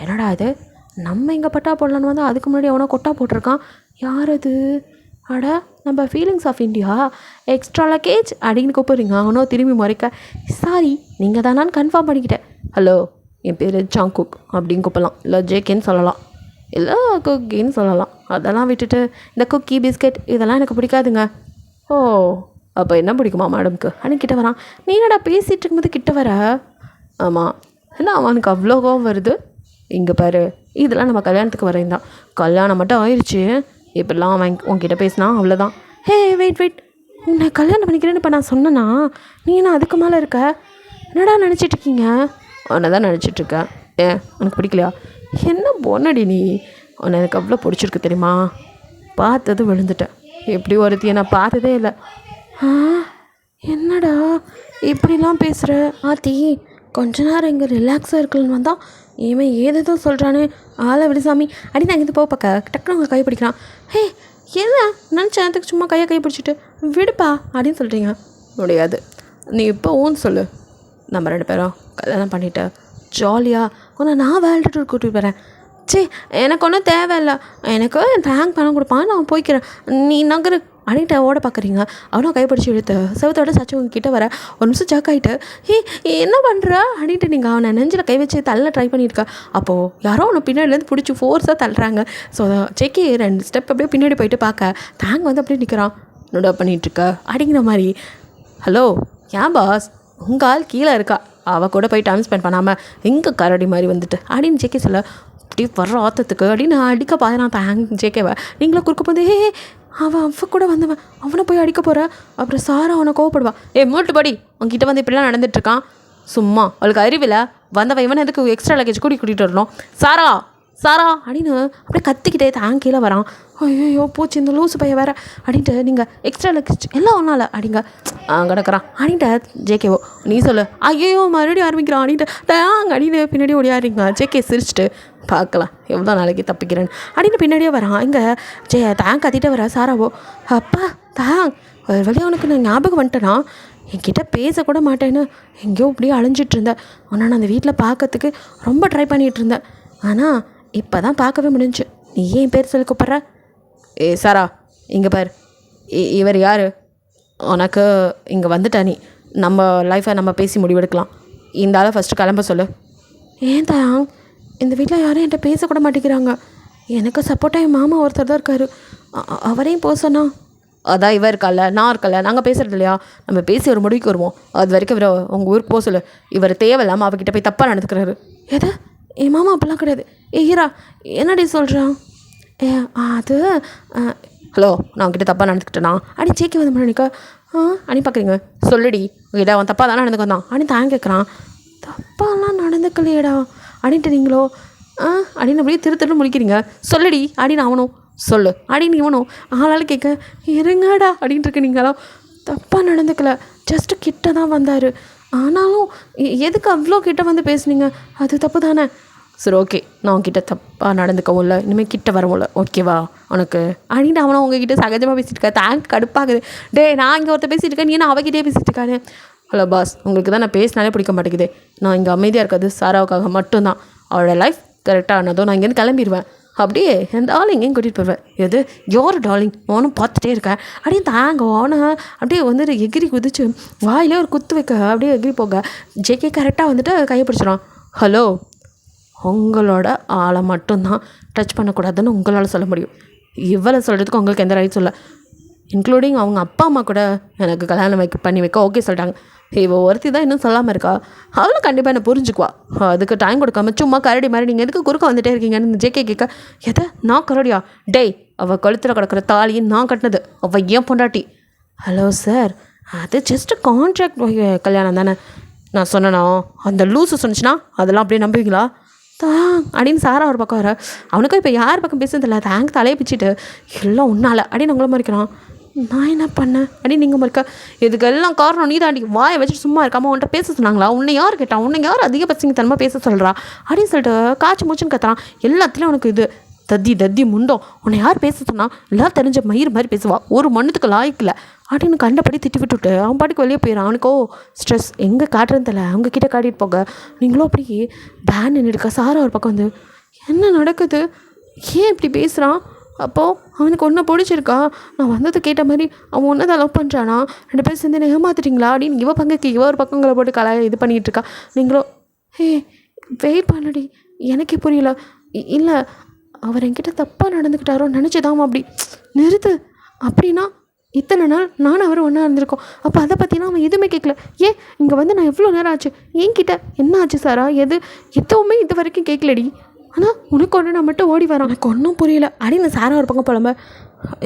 என்னடா இது, நம்ம இங்கே பட்டா போடலான்னு வந்தால் அதுக்கு முன்னாடி அவனை கொட்டா போட்டிருக்கான். யார் அது? அட, நம்ம feelings of India extra luggage அப்படின்னு கூப்பிட்றீங்க. அவனும் திரும்பி முறைக்க, சாரி நீங்கள் தானான்னு கன்ஃபார்ம் பண்ணிக்கிட்டேன். ஹலோ, என் பேர் ஜாங்குக் அப்படின்னு கூப்பிடலாம், இல்லை ஜேகேன்னு சொல்லலாம், இல்லை குக்கின்னு சொல்லலாம். அதெல்லாம் விட்டுட்டு இந்த குக்கி பிஸ்கெட் இதெல்லாம் எனக்கு பிடிக்காதுங்க. ஓ, அப்போ என்ன பிடிக்குமா மேடம்க்கு அப்படின்னு கிட்ட வரான். நீ என்னடா பேசிகிட்டு இருக்கும்போது கிட்ட வர? ஆமாம், என்ன அவனுக்கு அவ்வளோ கோவம் வருது? இங்கே பாரு, இதெல்லாம் நம்ம கல்யாணத்துக்கு வரையும் கல்யாணம் மட்டும் ஆயிடுச்சு, இப்படிலாம் அவன் உன்கிட்ட பேசினா அவ்வளோதான். ஹே வெயிட், உன்னை கல்யாணம் பண்ணிக்கிறேன்னு இப்போ நான் சொன்னேன்னா நீ என்ன அதுக்கு மேலே இருக்க? என்னடா நினச்சிட்ருக்கீங்க? உன்னை தான் நினச்சிட்ருக்கேன். ஏன் உனக்கு பிடிக்கலையா? என்ன பொண்ணடி நீ, உன்னை எனக்கு அவ்வளோ பிடிச்சிருக்கு தெரியுமா? பார்த்தது விழுந்துட்டேன், எப்படி ஒருத்தியை நான் பார்த்ததே இல்லை. என்னடா இப்படிலாம் பேசுகிற? ஆத்தி, கொஞ்ச நேரம் இங்கே ரிலாக்ஸாக இருக்கலன்னு வந்தால் இவன் ஏதேதோ சொல்கிறானே, ஆளை விடு சாமி அப்படின்னு அங்கே போ பார்க்க டக்குனு அவங்க கை பிடிக்கிறான். ஹே, என்ன நினச்ச நேரத்துக்கு சும்மா கை பிடிச்சிட்டு விடுப்பா அப்படின்னு சொல்கிறீங்க. முடியாது, நீ இப்போ ஊன்னு சொல்லு, நம்ம 2 பேரும் கல்யாணம் பண்ணிவிட்டு ஜாலியாக உன்னை நான் வேல்டு டூர் கூட்டிகிட்டு போகிறேன். சே, எனக்கு ஒன்றும் தேவையில்லை, எனக்கு தேங்க் பணம் கொடுப்பான், நான் போய்க்கிறேன், நீ நகரு அப்படின்ட்டு ஓட பார்க்குறீங்க. அவனும் கைப்பிடிச்சி இழுத்து செவத்தோட சச்சு உங்ககிட்ட வர ஒரு நிமிஷம் ஜாக் ஆகிட்டு, என்ன பண்ணுற அப்படின்ட்டு நீங்கள் அவனை நெஞ்சில் கை வச்சு தள்ள ட்ரை பண்ணியிருக்க. அப்போது யாரோ அவனை பின்னாடிலேருந்து பிடிச்சி ஃபோர்ஸாக தள்ளுறாங்க. ஸோ செக்கி 2 ஸ்டெப் அப்படியே பின்னாடி போயிட்டு பார்க்க தேங்க் வந்து அப்படியே நிற்கிறான். என்னடா பண்ணிகிட்ருக்க அப்படிங்கிற மாதிரி. ஹலோ, ஏன் பாஸ், உங்கள் ஆள் கீழே இருக்கா, அவள் கூட போய் டைம் ஸ்பெண்ட் பண்ணாமல் எங்கே கரடி மாதிரி வந்துட்டு அப்படின்னு ஜேகே சொல்ல, அப்படி வர்ற ஆத்தத்துக்கு அப்படின்னு அடிக்க பார்த்தான் தேங்க் ஜேகேவை. நீங்களும் குறுக்க போது, அவன் கூட வந்தவன் அவனை போய் அடிக்க போகிற. அப்புறம் சாரா அவனை கோவப்படுவா. மூட்டு படி, உங்ககிட்ட வந்து இப்படிலாம் நடந்துட்டுருக்கான், சும்மா அவளுக்கு அறிவில்லை, வந்தவன் இவனை எதுக்கு எக்ஸ்ட்ரா லக்கேஜ் கூட்டிகிட்டு வரணும், சாரா அப்படின்னு அப்படியே கத்திக்கிட்டே தேங்க் கீழே வரான். ஐயோ போச்சு இந்த லூசு பையன் வேறு அப்படின்ட்டு நீங்கள் எக்ஸ்ட்ரா லக்கேஜ் எல்லாம் ஒன்றால் அப்படிங்க கிடக்கிறான் அப்படின்ட்டு ஜேகேவோ நீ சொல்லு. ஐயோ மறுபடியும் ஆரம்பிக்கிறான் அப்படின்ட்டு தேங்க அப்படின்னு பின்னாடி ஓடியாருங்க. ஜேகே சிரிச்சிட்டு பார்க்கலாம் எவ்வளோ நாளைக்கு தப்பிக்கிறேன்னு அப்படின்னு பின்னாடியே வரான். இங்கே தேங்க் கத்திட்டே வர சாராவோ. அப்பா தேங்க், ஒரு வழியாக அவனுக்கு நான் ஞாபகம் வந்துட்டேன்னா, என்கிட்ட பேசக்கூட மாட்டேன்னு எங்கேயோ இப்படியே அலைஞ்சிட்டு இருந்தேன். ஆனால் நான் அந்த வீட்டில் பார்க்கறதுக்கு ரொம்ப ட்ரை பண்ணிகிட்டு இருந்தேன், ஆனால் இப்போ தான் பார்க்கவே முடிஞ்சு. நீ ஏன் பேர் சொல்லி கூப்பிட்ற? சாரா, இங்கே பார், இவர் யார்? உனக்கு இங்கே வந்துட்டா, நீ நம்ம லைஃப்பை நம்ம பேசி முடிவெடுக்கலாம். இந்த ஆளை ஃபஸ்ட்டு கிளம்ப சொல்லு. ஏன் தாங், இந்த வீட்டில் யாரும் என்கிட்ட பேசக்கூட மாட்டேங்கிறாங்க. எனக்கு சப்போர்ட்டாக என் மாமா ஒருத்தர் தான் இருக்கார், அவரையும் போக சொன்னா. அதான் இவர் இருக்கல, நான் இருக்கல, நாங்கள் பேசுகிறது இல்லையா, நம்ம பேசி ஒரு முடிவுக்கு வருவோம். அது வரைக்கும் இவரை உங்கள் ஊருக்கு போக சொல்லு. இவர் தேவையில்லாமல் அவகிட்ட போய் தப்பாக நடந்துக்கிறாரு. எதை? என் மாமா அப்போல்லாம் கிடையாது. ஹீரா, என்னடி சொல்கிறான்? அது ஹலோ, நான் உங்ககிட்ட தப்பாக நடந்துக்கிட்டேனா அப்படி ஜேகே வந்து பண்ணிக்க அனி பார்க்குறீங்க. சொல்லுடி, உங்ககிட்ட அவன் தப்பாக தானே நடந்துக்கு வந்தான் அப்படின்னு தான் கேட்குறான். தப்பாலாம் நடந்துக்கலையேடா அப்படின்ட்டு நீங்களோ அப்படின்னு அப்படியே திரு முடிக்கிறீங்க. சொல்லுடி அப்படின்னு அவனும் சொல்லு அப்படின்னு இவனும் ஆளால் கேட்க இருங்கடா அப்படின்ட்டு இருக்கு. நீங்களும் தப்பாக நடந்துக்கல, ஜஸ்ட்டு கிட்ட தான் வந்தார், ஆனாலும் எதுக்கு அவ்வளோ கிட்ட வந்து பேசுனீங்க, அது தப்பு தானே. சரி ஓகே, நான் உங்ககிட்ட தப்பாக நடந்துக்கவும் இல்லை, இனிமேல் கிட்ட வரவும் இல்லை, ஓகேவா உனக்கு அப்படின்னு அவனை உங்ககிட்ட சகஜமாக பேசிகிட்டு இருக்கா. தேங்க் கடுப்பாகுது. டே, நான் இங்கே ஒருத்தர் பேசிகிட்டு இருக்கேன், நீ அவகிட்டே பேசிகிட்டு இருக்காரு. ஹலோ பாஸ், உங்களுக்கு தான் நான் பேசினாலே பிடிக்க மாட்டேங்குது. நான் இங்கே அமைதியாக இருக்காது சாராவுக்காக மட்டும்தான். அவளோட லைஃப் கரெக்டாக ஆனதோ நான் இங்கேருந்து கிளம்பிடுவேன். அப்படியே என் டார்லிங் எங்கேயும் கூட்டிகிட்டு போவேன். எது யார் டார்லிங், அவனும் பார்த்துட்டே இருக்கேன் அப்படின்னு தாங்க அவனை அப்படியே வந்துட்டு எகிரி குதிச்சு வாயிலே ஒரு குத்து வைக்க அப்படியே எகிரி போக ஜேகே கரெக்டாக வந்துட்டு கையை பிடிச்சிடான். ஹலோ, உங்களோட ஆளை மட்டும்தான் டச் பண்ணக்கூடாதுன்னு உங்களால் சொல்ல முடியும். இவ்வளோ சொல்கிறதுக்கு உங்களுக்கு எந்த ரைட்ஸும் இல்லை. இன்க்ளூடிங் அவங்க அப்பா அம்மா கூட எனக்கு கல்யாணம் பண்ணி வைக்க ஓகே சொல்லிட்டாங்க. இவள் ஒருத்தி தான் இன்னும் சொல்லாமல் இருக்கா, அவளும் கண்டிப்பாக என்ன புரிஞ்சுக்குவா. அதுக்கு டைம் கொடுக்காம சும்மா கரடி மாதிரி நீங்கள் எதுக்கு குறுக்க வந்துட்டே இருக்கீங்கன்னு ஜேகே கேட்க, எதை நான் கரடியா? டேய், அவள் கழுத்தில் கிடக்கிற தாலியை நான் கட்டினது, அவள் ஏன் பொண்டாட்டி. ஹலோ சார், அது ஜஸ்ட்டு கான்ட்ராக்ட் கல்யாணம் தானே. நான் சொன்னேனா அந்த லூஸு சொன்னிச்சுன்னா அதெல்லாம் அப்படியே நம்புவீங்களா? அப்படின்னு சாரா ஒரு பக்கம் வர, அவனுக்கும் இப்போ யார் பக்கம் பேசுறதில்ல, தேங்க் தலையை பிச்சுட்டு எல்லாம் உன்னால அப்படின்னு அவங்கள மறைக்கிறான். நான் என்ன பண்ணேன் அப்படின்னு நீங்கள் மறுக்க, இதுக்கெல்லாம் காரணம் நீ தாண்டி, வாயை வச்சுட்டு சும்மா இருக்காமல் உன்ட்ட பேச சொன்னாங்களா, உன்னை யார் கேட்டான், உன்னை யார் அதிகபட்சத்தனமாக பேச சொல்கிறா அப்படின்னு சொல்லிட்டு காய்ச்சி மூச்சுன்னு கத்துறான். எல்லாத்துலேயும் உனக்கு இது தத்தி முண்டோம், உன்னை யார் பேச சொன்னா, எல்லாம் தெரிஞ்ச மயிர் மாதிரி பேசுவா, ஒரு மண்ணுத்துக்கு லாய்க்கில்லை அப்படின்னு கண்டபடி திட்டி விட்டுட்டு அவன் பாட்டுக்கு வெளியே போயிடான். அவனுக்கோ ஸ்ட்ரெஸ் எங்கே காட்டுறதுன்னு தெரியல, அவங்க கிட்டே காட்டிட்டு போக நீங்களும் அப்படி பேன் நின்றுடுக்கா. சாரா ஒரு பக்கம் வந்து என்ன நடக்குது, ஏன் இப்படி பேசுகிறான், அப்போது அவனுக்கு ஒன்றை பிடிச்சிருக்கா, நான் வந்ததை கேட்ட மாதிரி அவன் ஒன்றை தான் லவ் பண்ணுறானா, 2 பேர் சேர்ந்து என்ன ஏமாத்துறீங்களா அப்படின்னு இவ பங்குக்கு இவ ஒரு பக்கங்களை போட்டு இது பண்ணிகிட்டு இருக்கா. நீங்களோ வெயிட் பண்ணடி, எனக்கே புரியல, இல்லை அவர் என்கிட்ட தப்பாக நடந்துக்கிட்டாரோ நினச்சிதாம அப்படி நிறுத்து, அப்படின்னா இத்தனை நாள் நானும் அவர் ஒன்றா இருந்திருக்கோம், அப்போ அதை பற்றினா அவன் எதுவுமே கேட்கல, ஏன் இங்கே வந்து நான் எவ்வளோ நேரம் ஆச்சு, என்கிட்ட என்ன ஆச்சு சாரா, எதுவுமே இது வரைக்கும் கேட்கலடி, ஆனால் உனக்கு ஒன்று நான் மட்டும் ஓடி வரான், எனக்கு ஒன்றும் புரியல அப்படின்னு சாரா ஒரு பக்கம் புலம்ப.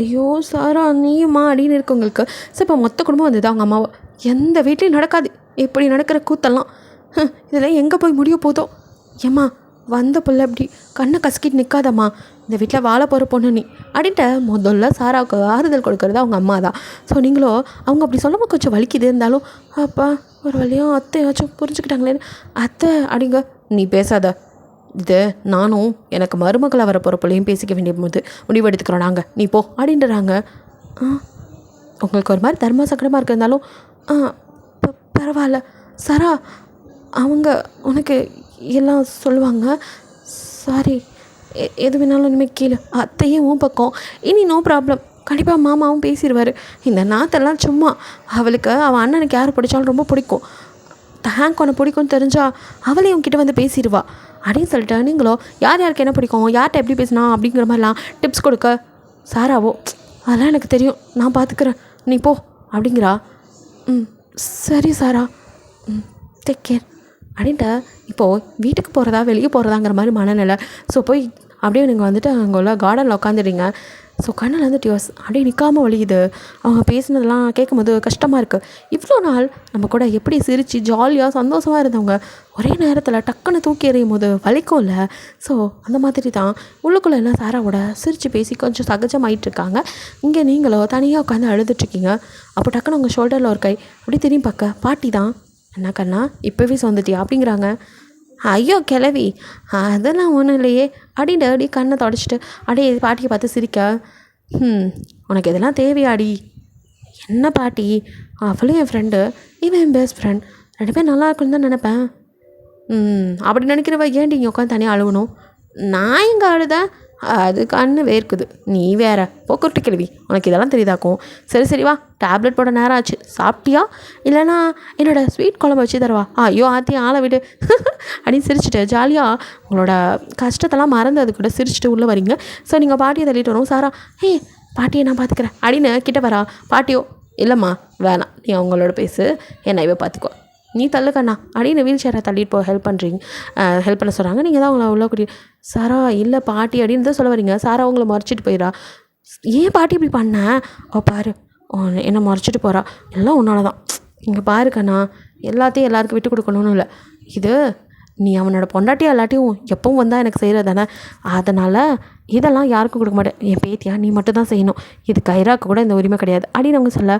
ஐயோ சாரா நீயுமா அப்படின்னு இருக்கவங்களுக்கு சரி இப்போ மொத்த குடும்பம் வந்தது அவங்க அம்மாவை, எந்த வீட்லேயும் நடக்காது இப்படி நடக்கிற கூத்தெல்லாம், இதெல்லாம் எங்கே போய் முடிய போதோ, ஏம்மா வந்த பிள்ளை அப்படி கண்ணை கசக்கிட்டு நிற்காதம்மா, இந்த வீட்டில் வாழ போகிற பொண்ணு நீ அப்படின்ட்டு முதல்ல சாராவுக்கு ஆறுதல் கொடுக்கறது அவங்க அம்மா தான். ஸோ நீங்களோ அவங்க அப்படி சொல்லும்போது கொஞ்சம் வலிக்குது, இருந்தாலும் அப்பா ஒரு வழியும் அத்தையாச்சும் புரிஞ்சுக்கிட்டாங்களேன்னு, அத்தை அப்படிங்க நீ பேசாத, இது நானும் எனக்கு மருமகளை வர போகிற பிள்ளையும் பேசிக்க வேண்டிய போது முடிவு எடுத்துக்கிறோம் நாங்கள், நீ போ அப்படின்றாங்க. உங்களுக்கு ஒரு மாதிரி தர்ம சங்கடமாக இருக்கிறதாலும் பரவாயில்ல சாரா, அவங்க உனக்கு எல்லாம் சொல்லுவாங்க, சாரி எது வேணாலும் இனிமேல் கீழே அத்தையே உன் பக்கம், இனி நோ ப்ராப்ளம், கண்டிப்பாக மாமாவும் பேசிடுவார், இந்த நாத்தெல்லாம் சும்மா, அவளுக்கு அவன் அண்ணனுக்கு யார் பிடிச்சாலும் ரொம்ப பிடிக்கும், ஹேங்க் உன்னை பிடிக்கும்னு தெரிஞ்சா அவளே உங்ககிட்ட வந்து பேசிடுவா அப்படின்னு சொல்லிட்டு நீங்களோ யார் யாருக்கு என்ன பிடிக்கும், யார்கிட்ட எப்படி பேசினா அப்படிங்கிற மாதிரிலாம் டிப்ஸ் கொடுக்க, சாராவோ அதெல்லாம் எனக்கு தெரியும் நான் பார்த்துக்கிறேன் நீ போ அப்படிங்கிறா. சரி சாரா, டேக் கேர் அப்படின்ட்டு இப்போது வீட்டுக்கு போகிறதா வெளியே போகிறதாங்கிற மாதிரி மனநிலை. ஸோ போய் அப்படியே நீங்கள் வந்துட்டு அங்கே உள்ள கார்டனில் உட்காந்துடுறீங்க. ஸோ கண்ணில் வந்து டியோஸ் அப்படியே நிற்காமல் ஒழியுது. அவங்க பேசினதெல்லாம் கேட்கும்போது கஷ்டமாக இருக்குது. இவ்வளோ நாள் நம்ம கூட எப்படி சிரித்து ஜாலியாக சந்தோஷமாக இருந்தவங்க ஒரே நேரத்தில் டக்குன்னு தூக்கி எறியும் போது வலிக்கும் இல்லை. ஸோ அந்த மாதிரி தான் உள்ளுக்குள்ளே எல்லாம் சாராவோட சிரித்து பேசி கொஞ்சம் சகஜமாயிட்டு இருக்காங்க. இங்கே நீங்களோ தனியாக உட்காந்து அழுதுட்ருக்கீங்க. அப்போ டக்குன்னு உங்கள் ஷோல்டரில் ஒரு கை அப்படி திரும்பி பார்க்க பாட்டி தான், என்ன கண்ணா இப்போவே சொந்துட்டியா அப்படிங்கிறாங்க. ஐயோ கிளவி அதெல்லாம் ஒன்றும் இல்லையே அப்படின்ட்டு அப்படியே கண்ணை தொடச்சிட்டு அப்படியே பாட்டியை பார்த்து சிரிக்க, உனக்கு இதெல்லாம் தேவையாடி, என்ன பாட்டி அவளும் என் ஃப்ரெண்டு இவன் என் பெஸ்ட் ஃப்ரெண்ட், 2 பேர் நல்லா இருக்குன்னு தான் நினப்பேன். அப்படி நினைக்கிறவ ஏன்டி இங்கே உட்காந்து தனியாக அழுகணும், நான் எங்கே அழுதேன், அது கண்ணு வேர்க்குது, நீ வேற போக்குவரத்து கிழவி, உனக்கு இதெல்லாம் தெரியுதாக்கும். சரி வா டேப்லெட் போட நேரம் ஆச்சு, சாப்பிட்டியா, இல்லைனா என்னோடய ஸ்வீட் குழம்பு வச்சு தரவா, ஐயோ ஆத்தி ஆளை விடு அப்படின்னு சிரிச்சுட்டு ஜாலியாக உங்களோட கஷ்டத்தெல்லாம் மறந்து அது கூட சிரிச்சுட்டு உள்ளே வரீங்க. ஸோ நீங்கள் பாட்டியை தள்ளிட்டு வரும். சாரா பாட்டியை நான் பார்த்துக்கிறேன் அப்படின்னு கிட்ட வரா. பாட்டியோ இல்லைம்மா வேணாம், நீ அவங்களோட பேசு, என்னைவே பார்த்துக்கோ, நீ தள்ளுக்கண்ணா அப்படின்னு வீல் சேரை தள்ளிட்டு ஹெல்ப் பண்ண சொல்கிறாங்க. நீங்கள் தான் அவங்கள உள்ள கூடிய சாரா இல்லை பாட்டி அப்படின்னு தான் சொல்ல வரீங்க. சாரா அவங்கள மறைச்சிட்டு போயிடா. ஏன் பாட்டி இப்படி பண்ண, பாரு என்னை மறைச்சிட்டு போகிறா, எல்லாம் உன்னால தான், இங்கே பாருக்கண்ணா எல்லாத்தையும் எல்லாருக்கும் விட்டு கொடுக்கணும்னு இல்லை, இது நீ அவனோட பொண்டாட்டியாக எல்லாத்தையும் எப்பவும் வந்தால் எனக்கு செய்கிறது தானே, அதனால் இதெல்லாம் யாருக்கும் கொடுக்க மாட்டேன், என் பேத்தியா நீ மட்டும் தான் செய்யணும், இது கைராக்கு கூட இந்த உரிமை கிடையாது அப்படின்னு அவங்க சொல்ல,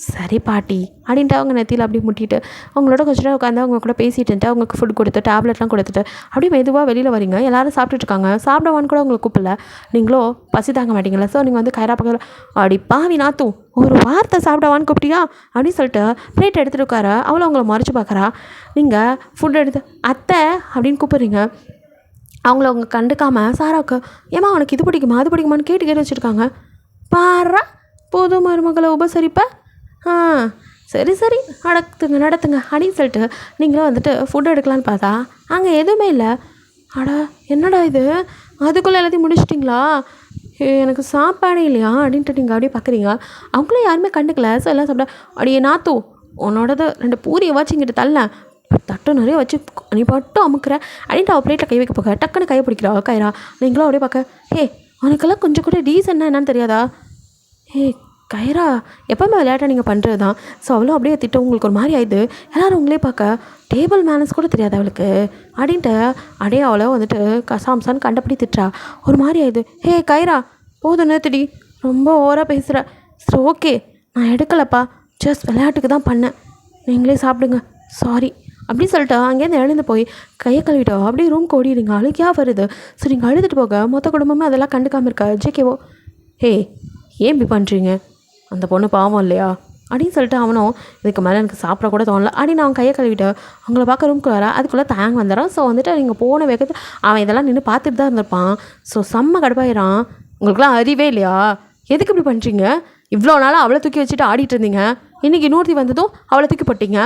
சரி பாட்டி அப்படின்ட்டு அவங்க நெத்தியில் அப்படியே முட்டிட்டு அவங்களோட கொஞ்ச நேரம் உட்காந்து அவங்க கூட பேசிட்டு அவங்களுக்கு ஃபுட் கொடுத்து டேப்லெட்லாம் கொடுத்துட்டு அப்படியே மெதுவாக வெளியில் வரீங்க. எல்லோரும் சாப்பிட்டுட்ருக்காங்க. சாப்பிடவான்னு கூட உங்களுக்கு கூப்பிடல, நீங்களோ பசி தாங்க மாட்டீங்களா. ஸோ நீங்கள் வந்து கைரா பக்கத்தில் அடி பாவி நாத்தும் ஒரு வார்த்தை சாப்பிடவான்னு கூப்பிட்டியா அப்படின்னு சொல்லிட்டு பிளேட் எடுத்துகிட்டு உட்கார அவளை அவங்கள மறைச்சி பார்க்குறா. நீங்கள் ஃபுட் எடுத்து அத்தை அப்படின்னு கூப்பிட்றீங்க. அவங்கள அவங்க கண்டுக்காமல் சாராவுக்கு ஏமா அவனுக்கு இது பிடிக்குமா அது பிடிக்குமான்னு கேட்டு வச்சுருக்காங்க. பாரா புது மருமகளை உபசரிப்ப, சரி நடத்துங்க அப்படின்னு சொல்லிட்டு நீங்களும் வந்துட்டு ஃபுட் எடுக்கலான்னு பார்த்தா அங்கே எதுவுமே இல்லை. அடா என்னடா இது, அதுக்குள்ளே எல்லாத்தையும் முடிச்சிட்டிங்களா, எனக்கு சாப்பாடே இல்லையா அப்படின்ட்டு நீங்கள் அப்படியே பார்க்குறீங்க. அவங்களும் யாருமே கண்டுக்கல. ஸோ எல்லாம் சாப்பிட்டா அடியே நாத்து உன்னோடது 2 பூரியை வச்சு இங்கிட்ட தள்ள, தட்டு நிறைய வச்சு நீ மட்டும் அமுக்குற அப்படின்ட்டு அவள் பிளேட்டில் கை வைக்க போக டக்குன்னு கையை பிடிக்கிறா கைரா. நீங்களும் அப்படியே பார்க்க, உனக்கெல்லாம் கொஞ்சம் கூட டீசன்னா என்னன்னு தெரியாதா, கைரா எப்போவுமே விளையாட்டை நீங்கள் பண்ணுறது தான். ஸோ அவளும் அப்படியே திட்டம் உங்களுக்கு ஒரு மாதிரி ஆயிடுது. எல்லோரும் உங்களே பார்க்க டேபிள் மேனஸ் கூட தெரியாது அவளுக்கு அப்படின்ட்டு அப்படியே அவளை வந்துட்டு கசாம்சான்னு கண்டபடி திட்டுறா. ஒரு மாதிரி ஆயிடுது. ஹே கைரா போதும் நேத்துடி, ரொம்ப ஓவராக பேசுகிற. சரி ஓகே, நான் எடுக்கலப்பா, ஜஸ்ட் விளையாட்டுக்கு தான் பண்ணேன், நீங்களே சாப்பிடுங்க, சாரி அப்படின்னு சொல்லிட்டு அங்கேருந்து எழுந்து போய் கையை கழுவிட்டோ அப்படியே ரூம்க்கு ஓடிடுங்க. அழுகியாக வருது. ஸோ நீங்கள் அழுதுட்டு போக மொத்த குடும்பமே அதெல்லாம் கண்டுக்காமல் இருக்கா. ஜேகேவோ ஹே ஏன் இப்படி பண்ணுறீங்க, அந்த பொண்ணு பாவம் இல்லையா அப்படின்னு சொல்லிட்டு அவனும் இதுக்கு மேலே எனக்கு சாப்பிட கூட தோணல அப்படின்னு அவன் கையை கழுவிட்டு அவங்கள பார்க்க ரூம்க்கு வர அதுக்குள்ளே தேங்க வந்துடுறான். ஸோ வந்துட்டு நீங்கள் போன வேகத்தில் அவன் இதெல்லாம் நின்று பார்த்துட்டு தான் இருந்திருப்பான். ஸோ செம்ம கடுப்பாயிரான். உங்களுக்குலாம் அறிவே இல்லையா, எதுக்கு இப்படி பண்ணுறீங்க, இவ்வளோ நாளாக அவளை தூக்கி வச்சுட்டு ஆடிட்டு இருந்தீங்க, இன்றைக்கி இன்னொருத்தி வந்ததும் அவளை தூக்கி போட்டிங்க.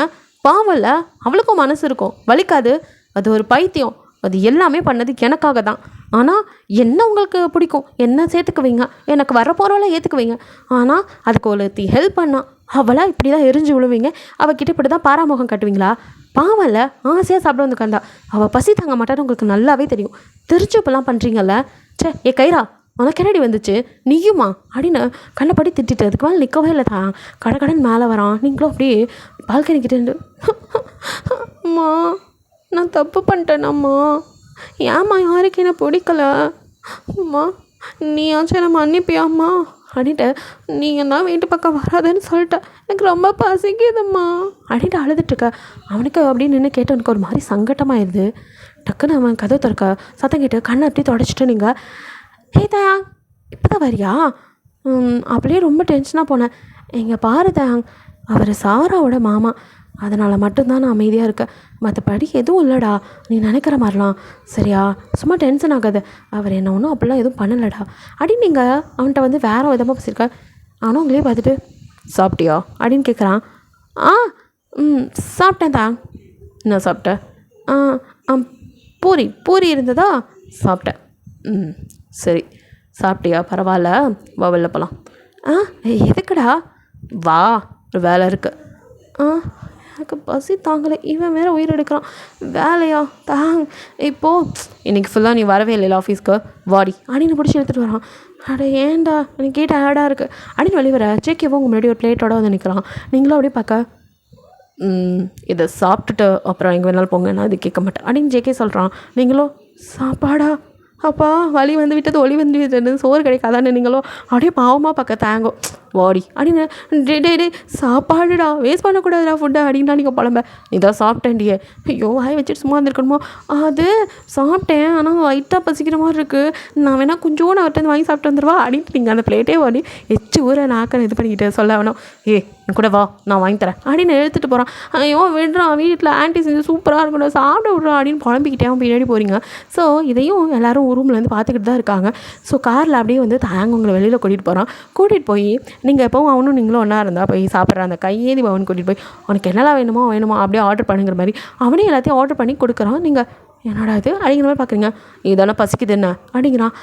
பாவம் இல்லை, அவளுக்கும் மனசு இருக்கும், வலிக்காது, அது ஒரு பைத்தியம், அது எல்லாமே பண்ணது எனக்காக தான். ஆனால் என்ன உங்களுக்கு பிடிக்கும், என்ன சேர்த்துக்குவீங்க, எனக்கு வரப்போகிறவளை ஏற்றுக்குவீங்க. ஆனால் அதுக்கு ஒருத்தி ஹெல்ப் பண்ணால் அவளை இப்படி தான் எரிஞ்சு விழுவீங்க, அவகிட்ட இப்படி தான் பாராமுகம் கட்டுவீங்களா. பாவம்ல, ஆசையாக சாப்பிட வந்து உட்காந்தா, அவள் பசி தாங்க மாட்டான்னு உங்களுக்கு நல்லாவே தெரியும், தெரிஞ்சு இப்போலாம் பண்ணுறீங்கல்ல. சே ஏ கைரா உனக்கு என்னடி வந்துச்சு, நீயுமா அப்படின்னு கண்ணப்படி திட்டிட்டு அதுக்கு மேலே நிற்கவே இல்லை தான். கடன் மேலே வரான். நீங்களும் அப்படியே பால்கனிக்கிட்டேருந்து அம்மா நான் தப்பு பண்ணிட்டேனம்மா, ஏம்மா யாருக்கு என்ன பிடிக்கல அம்மா, நீயாச்சும் என்ன மன்னிப்பியாம்மா அப்படின்ட்டு நீங்கள் தான் வீட்டு பக்கம் வராதுன்னு சொல்லிட்டேன், எனக்கு ரொம்ப பசிக்குதும்மா அப்படின்ட்டு அழுதுட்டுருக்க. அவனுக்கு அப்படின்னு நின்று கேட்டவனுக்கு ஒரு மாதிரி சங்கட்டமாயிருது. டக்குன்னு அவன் கதவை திறக்க சத்தம் கேட்டு கண்ணை அப்படி தொடச்சிட்டு நீங்கள் ஹே தயாங் இப்போ தான் வரியா, அப்படியே ரொம்ப டென்ஷனாக போனேன். எங்கள் பாரு தயாங், அவர் சாராவோட மாமா, அதனால் மட்டும்தான் நான் அமைதியாக இருக்கேன், மற்றபடி எதுவும் இல்லைடா, நீ நினைக்கிற மாதிரிலாம் சரியா, சும்மா டென்ஷன் ஆகாது, அவர் என்ன ஒன்றும் அப்படிலாம் எதுவும் பண்ணலடா அப்படின்னு நீங்கள் அவன்கிட்ட வந்து வேறு விதமாக பேசியிருக்க. அவனும் உங்களே பார்த்துட்டு சாப்பிட்டியா அப்படின்னு கேட்குறான். சாப்பிட்டேன் தான். என்ன சாப்பிட்டேன்? பூரி இருந்ததா, சாப்பிட்டேன். சரி சாப்பிட்டியா, பரவாயில்ல, வா வெளில போகலாம். எதுக்குடா, வா ஒரு வேலை இருக்குது. எனக்கு பசி தாங்கலை, இவன் வேறு உயிர் எடுக்கிறான். வேலையா இப்போது இன்றைக்கி ஃபுல்லாக நீ வரவே இல்லை ஆஃபீஸ்க்கு, வாடி அப்படின்னு பிடிச்சி எடுத்துகிட்டு வரான். அட ஏன்டா எனக்கு டயர்டாக இருக்குது அப்படின்னு வெளியே வர. ஜேகேவோ உங்கள் முன்னாடி ஒரு பிளேட்டோட வந்து நிற்கிறான். நீங்களும் அப்படியே பார்க்க இதை சாப்பிட்டுட்டு அப்புறம் எங்கே வேணாலும் போங்க, நான் இது கேட்க மாட்டேன் அப்படின்னு ஜேகே சொல்கிறான். நீங்களும் சாப்பாடா, அப்பா வலி வந்து விட்டது ஒளி வந்து விட்டது, சோறு கிடைக்காதான்னு நீங்களும் அப்படியே பாவமாக பார்க்க தேங்கோ வாடி அப்படின்னு டே சாப்பாடுடா, வேஸ்ட் பண்ணக்கூடாதுடா ஃபுட்டை அப்படின்னா நீங்கள் புலம்ப. நீ தான் சாப்பிட்டேன்டியே, ஐயோ வாய் வச்சுட்டு சும்மா இருந்திருக்கணுமோ, அது சாப்பிட்டேன் ஆனால் வயிட்டாக பசிக்கிற மாதிரி இருக்குது, நான் வேணால் கொஞ்சோண்டு அவர்கிட்ட வாங்கி சாப்பிட்டு வந்துடுவா அப்படின்ட்டு நீங்கள் அந்த பிளேட்டே வாடி எச்சு ஊரை நாக்கன்னு இது பண்ணிக்கிட்டு சொல்ல வேணும். என் கூட வா நான் வாங்கி தரேன் அப்படின்னு எடுத்துகிட்டு போகிறான். ஐயோ விடுறான், வீட்டில் ஆன்ட்டி செஞ்சு சூப்பராக இருக்கணும், சாப்பிட விட்றான் அப்படின்னு புலம்பிக்கிட்டே அவன் பின்னாடி போகிறீங்க. ஸோ இதையும் எல்லோரும் ரூம்லேருந்து பார்த்துக்கிட்டு தான் இருக்காங்க. ஸோ காரில் அப்படியே வந்து உங்களை வெளியில் கூட்டிகிட்டு போகிறான். கூட்டிகிட்டு போய் நீங்கள் எப்போவும் அவனும் நீங்களும் ஒன்றா இருந்தால் போய் சாப்பிட்ற அந்த கையேதி அவன் கூட்டிகிட்டு போய் உனக்கு என்னெல்லாம் வேணுமோ அப்படியே ஆர்டர் பண்ணுங்கிற மாதிரி அவனே எல்லாத்தையும் ஆர்டர் பண்ணி கொடுக்குறான். நீங்கள் என்னடா இது அப்படிங்கிற மாதிரி பார்க்குறீங்க. இதெல்லாம் பசிக்குது என்ன அப்படிங்கிறான்.